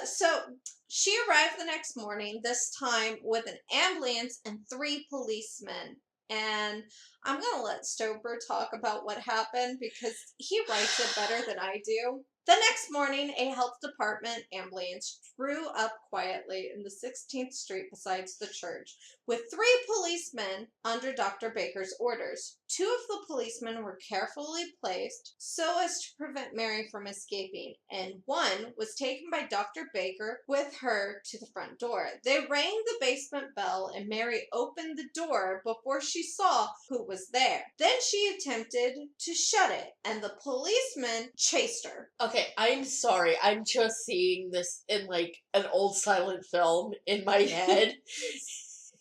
So she arrived the next morning, this time with an ambulance and 3 policemen. And I'm going to let Stober talk about what happened because he writes it better than I do. The next morning, a health department ambulance drew up quietly in the 16th Street beside the church with 3 policemen under Dr. Baker's orders. 2 of the policemen were carefully placed so as to prevent Mary from escaping, and 1 was taken by Dr. Baker with her to the front door. They rang the basement bell, and Mary opened the door before she saw who was there. Then she attempted to shut it, and the policeman chased her. Okay, I'm sorry. I'm just seeing this in like an old silent film in my head.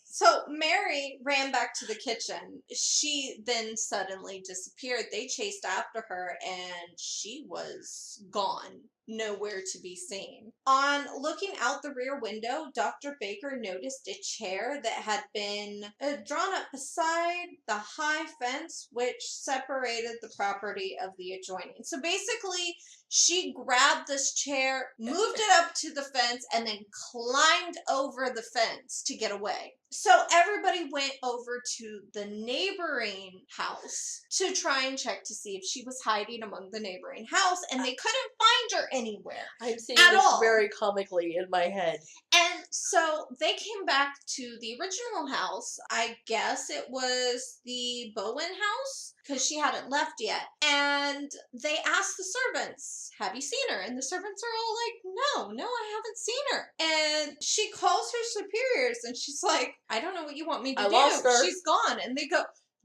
So Mary ran back to the kitchen. She then suddenly disappeared. They chased after her and she was gone. Nowhere to be seen. On looking out the rear window, Dr. Baker noticed a chair that had been drawn up beside the high fence which separated the property of the adjoining. So basically, she grabbed this chair, moved it up to the fence, and then climbed over the fence to get away. So everybody went over to the neighboring house to try and check to see if she was hiding among the neighboring house, and they couldn't find her anywhere. I'm seeing this very comically in my head. And so they came back to the original house. I guess it was the Bowen house, because she hadn't left yet. And they asked the servants, "Have you seen her?" And the servants are all like, no, I haven't seen her. And she calls her superiors and she's like, "I don't know what you want me to do. Lost her. She's gone." And they go,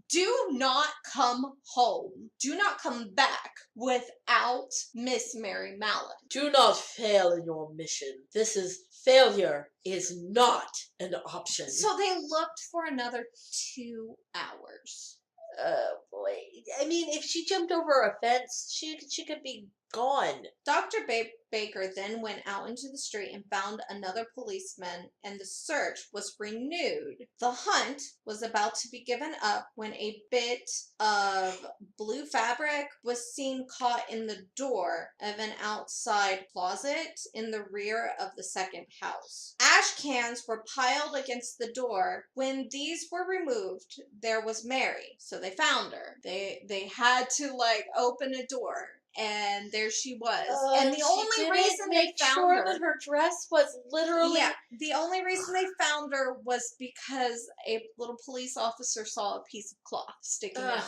do not come home. Do not come back without Miss Mary Mallon. Do not fail in your mission. Failure is not an option. So they looked for another 2 hours. Oh boy. I mean, if she jumped over a fence, she could be gone. Dr. Baker then went out into the street and found another policeman, and the search was renewed. The hunt was about to be given up when a bit of blue fabric was seen caught in the door of an outside closet in the rear of the second house. Ash cans were piled against the door. When these were removed, there was Mary. So they found her. They had to open a door. And there she was. And the only reason they found her, that her dress was literally... Yeah, the only reason they found her was because a little police officer saw a piece of cloth sticking out.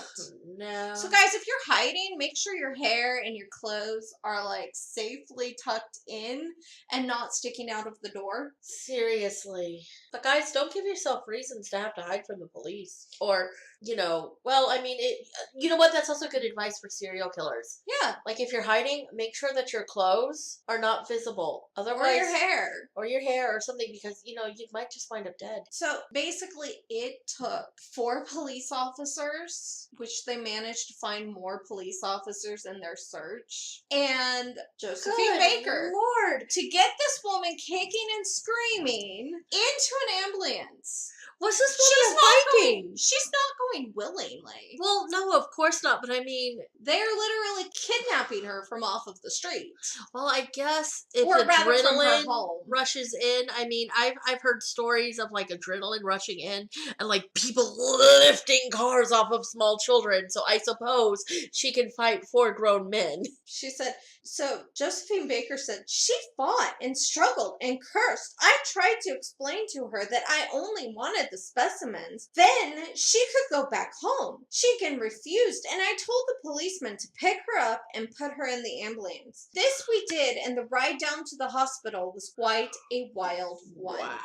No. So guys, if you're hiding, make sure your hair and your clothes are safely tucked in and not sticking out of the door. Seriously. But guys, don't give yourself reasons to have to hide from the police. Or, you know what? That's also good advice for serial killers. Yeah. If you're hiding, make sure that your clothes are not visible. Otherwise, or your hair. Or your hair or something, because, you might just wind up dead. So basically, it took 4 police officers, which they managed to find more police officers in their search, and Josephine Baker. Lord. To get this woman kicking and screaming into an ambulance. Was this woman hiking? She's not going willingly. Well, no, of course not. But I mean, they're literally kidnapping her from off of the street. Well, I guess if adrenaline rushes in, I mean, I've heard stories of adrenaline rushing in and people lifting cars off of small children. So I suppose she can fight 4 grown men. She said. So Josephine Baker said, she fought and struggled and cursed. I tried to explain to her that I only wanted the specimens. Then she could go back home. She again refused, and I told the policeman to pick her up and put her in the ambulance. This we did, and the ride down to the hospital was quite a wild one. Wow.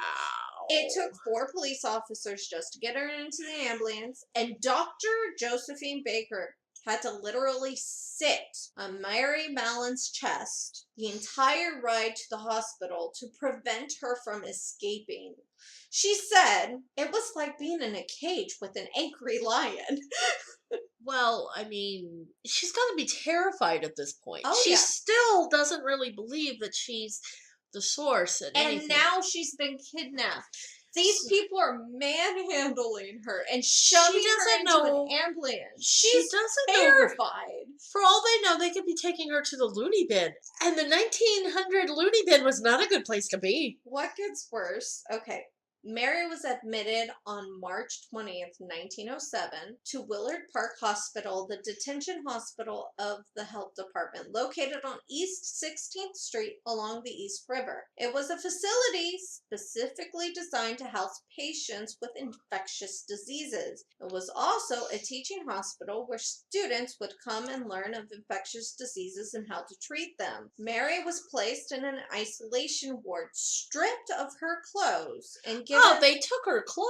It took 4 police officers just to get her into the ambulance, and Dr. Josephine Baker had to literally sit on Mary Mallon's chest the entire ride to the hospital to prevent her from escaping. She said it was like being in a cage with an angry lion. Well, I mean, she's got to be terrified at this point. Oh, she still doesn't really believe that she's the source and anything. Now she's been kidnapped. These people are manhandling her and shoving her into an ambulance. She's terrified. For all they know, they could be taking her to the loony bin. And the 1900 loony bin was not a good place to be. What gets worse? Okay. Mary was admitted on March 20th, 1907 to Willard Park Hospital, the detention hospital of the health department, located on East 16th Street along the East River. It was a facility specifically designed to house patients with infectious diseases. It was also a teaching hospital where students would come and learn of infectious diseases and how to treat them. Mary was placed in an isolation ward, stripped of her clothes, and they took her clothes?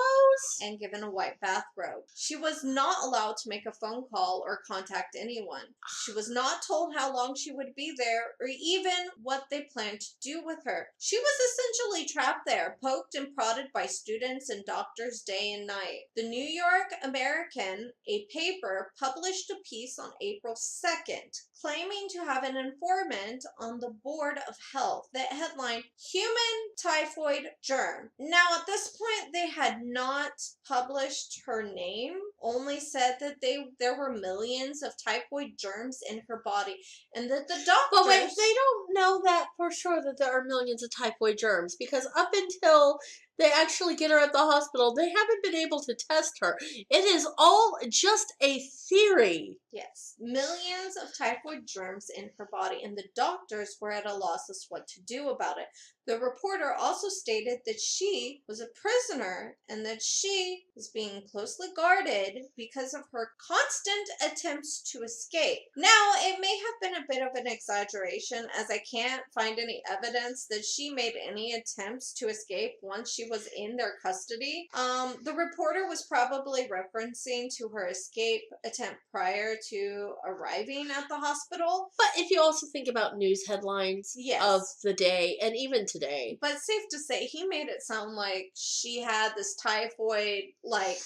And given a white bathrobe. She was not allowed to make a phone call or contact anyone. She was not told how long she would be there or even what they planned to do with her. She was essentially trapped there, poked and prodded by students and doctors day and night. The New York American, a paper, published a piece on April 2nd, claiming to have an informant on the Board of Health that headlined Human Typhoid Germ. Now, at this point, they had not published her name, only said that there were millions of typhoid germs in her body, and that the doctors... But wait, they don't know that for sure that there are millions of typhoid germs, because up until they actually get her at the hospital, they haven't been able to test her. It is all just a theory. Yes, millions of typhoid germs in her body, and the doctors were at a loss as to what to do about it. The reporter also stated that she was a prisoner and that she was being closely guarded died because of her constant attempts to escape. Now, it may have been a bit of an exaggeration, as I can't find any evidence that she made any attempts to escape once she was in their custody. The reporter was probably referencing to her escape attempt prior to arriving at the hospital. But if you also think about news headlines of the day, and even today. But safe to say, he made it sound like she had this typhoid, like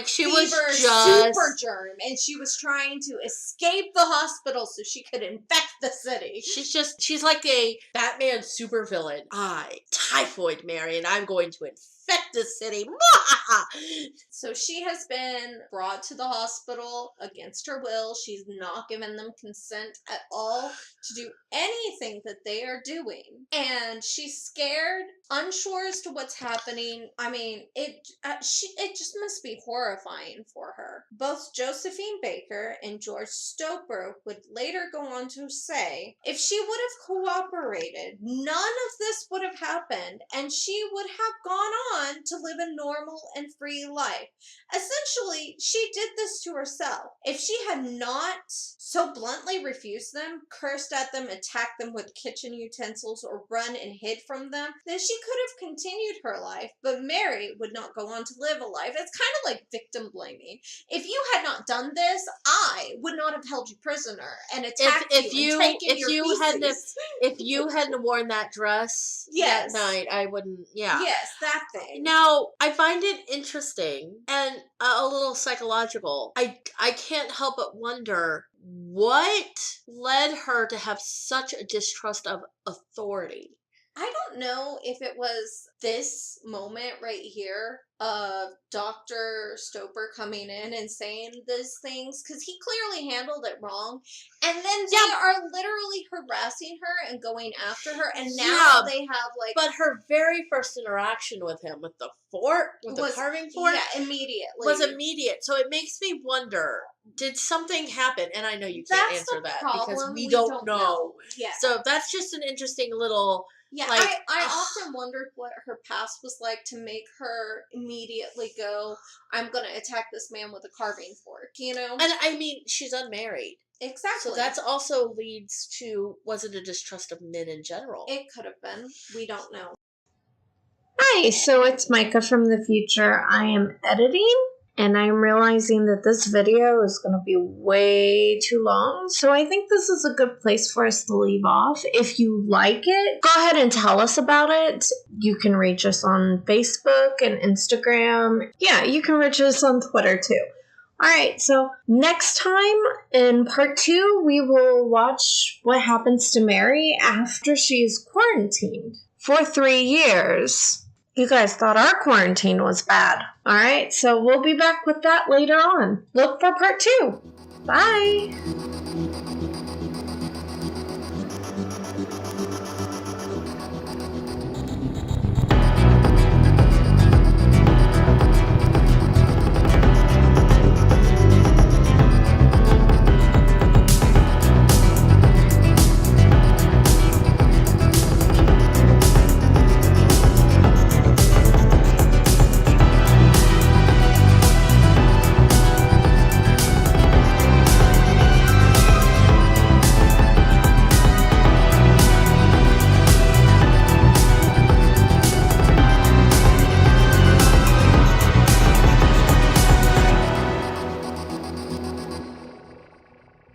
she fever, was just super germ, and she was trying to escape the hospital so she could infect the city. She's like a Batman supervillain. Typhoid Mary, and I'm going to infect the city. So she has been brought to the hospital against her will. She's not given them consent at all to do anything that they are doing. And she's scared, unsure as to what's happening. I mean, it just must be horrifying for her. Both Josephine Baker and George Stoper would later go on to say, if she would have cooperated, none of this would have happened, and she would have gone on to live a normal and free life. Essentially, she did this to herself. If she had not so bluntly refused them, cursed at them, attacked them with kitchen utensils, or run and hid from them, then she could have continued her life, but Mary would not go on to live a life. It's kind of like victim blaming. If you had not done this, I would not have held you prisoner and attacked you and taken your pieces. If you hadn't worn that dress that night, I wouldn't, Yes, that thing. Now, I find it interesting and a little psychological. I can't help but wonder what led her to have such a distrust of authority. I don't know if it was this moment right here of Dr. Stoper coming in and saying these things, because he clearly handled it wrong. And then they are literally harassing her and going after her. And now they have But her very first interaction with him, with the carving fort, immediately. Was immediate. So it makes me wonder, did something happen? And I know you can't answer that because we don't know. Yeah. So that's just an interesting little... Yeah, I often wondered what her past was like to make her immediately go, I'm going to attack this man with a carving fork, you know? And I mean, she's unmarried. Exactly. So that also leads to, was it a distrust of men in general? It could have been. We don't know. Hi, so it's Micah from the future. I am editing, and I'm realizing that this video is going to be way too long, so I think this is a good place for us to leave off. If you like it, go ahead and tell us about it. You can reach us on Facebook and Instagram. Yeah, you can reach us on Twitter too. Alright, so next time in part 2, we will watch what happens to Mary after she's quarantined for 3 years. You guys thought our quarantine was bad. Alright, so we'll be back with that later on. Look for part 2. Bye!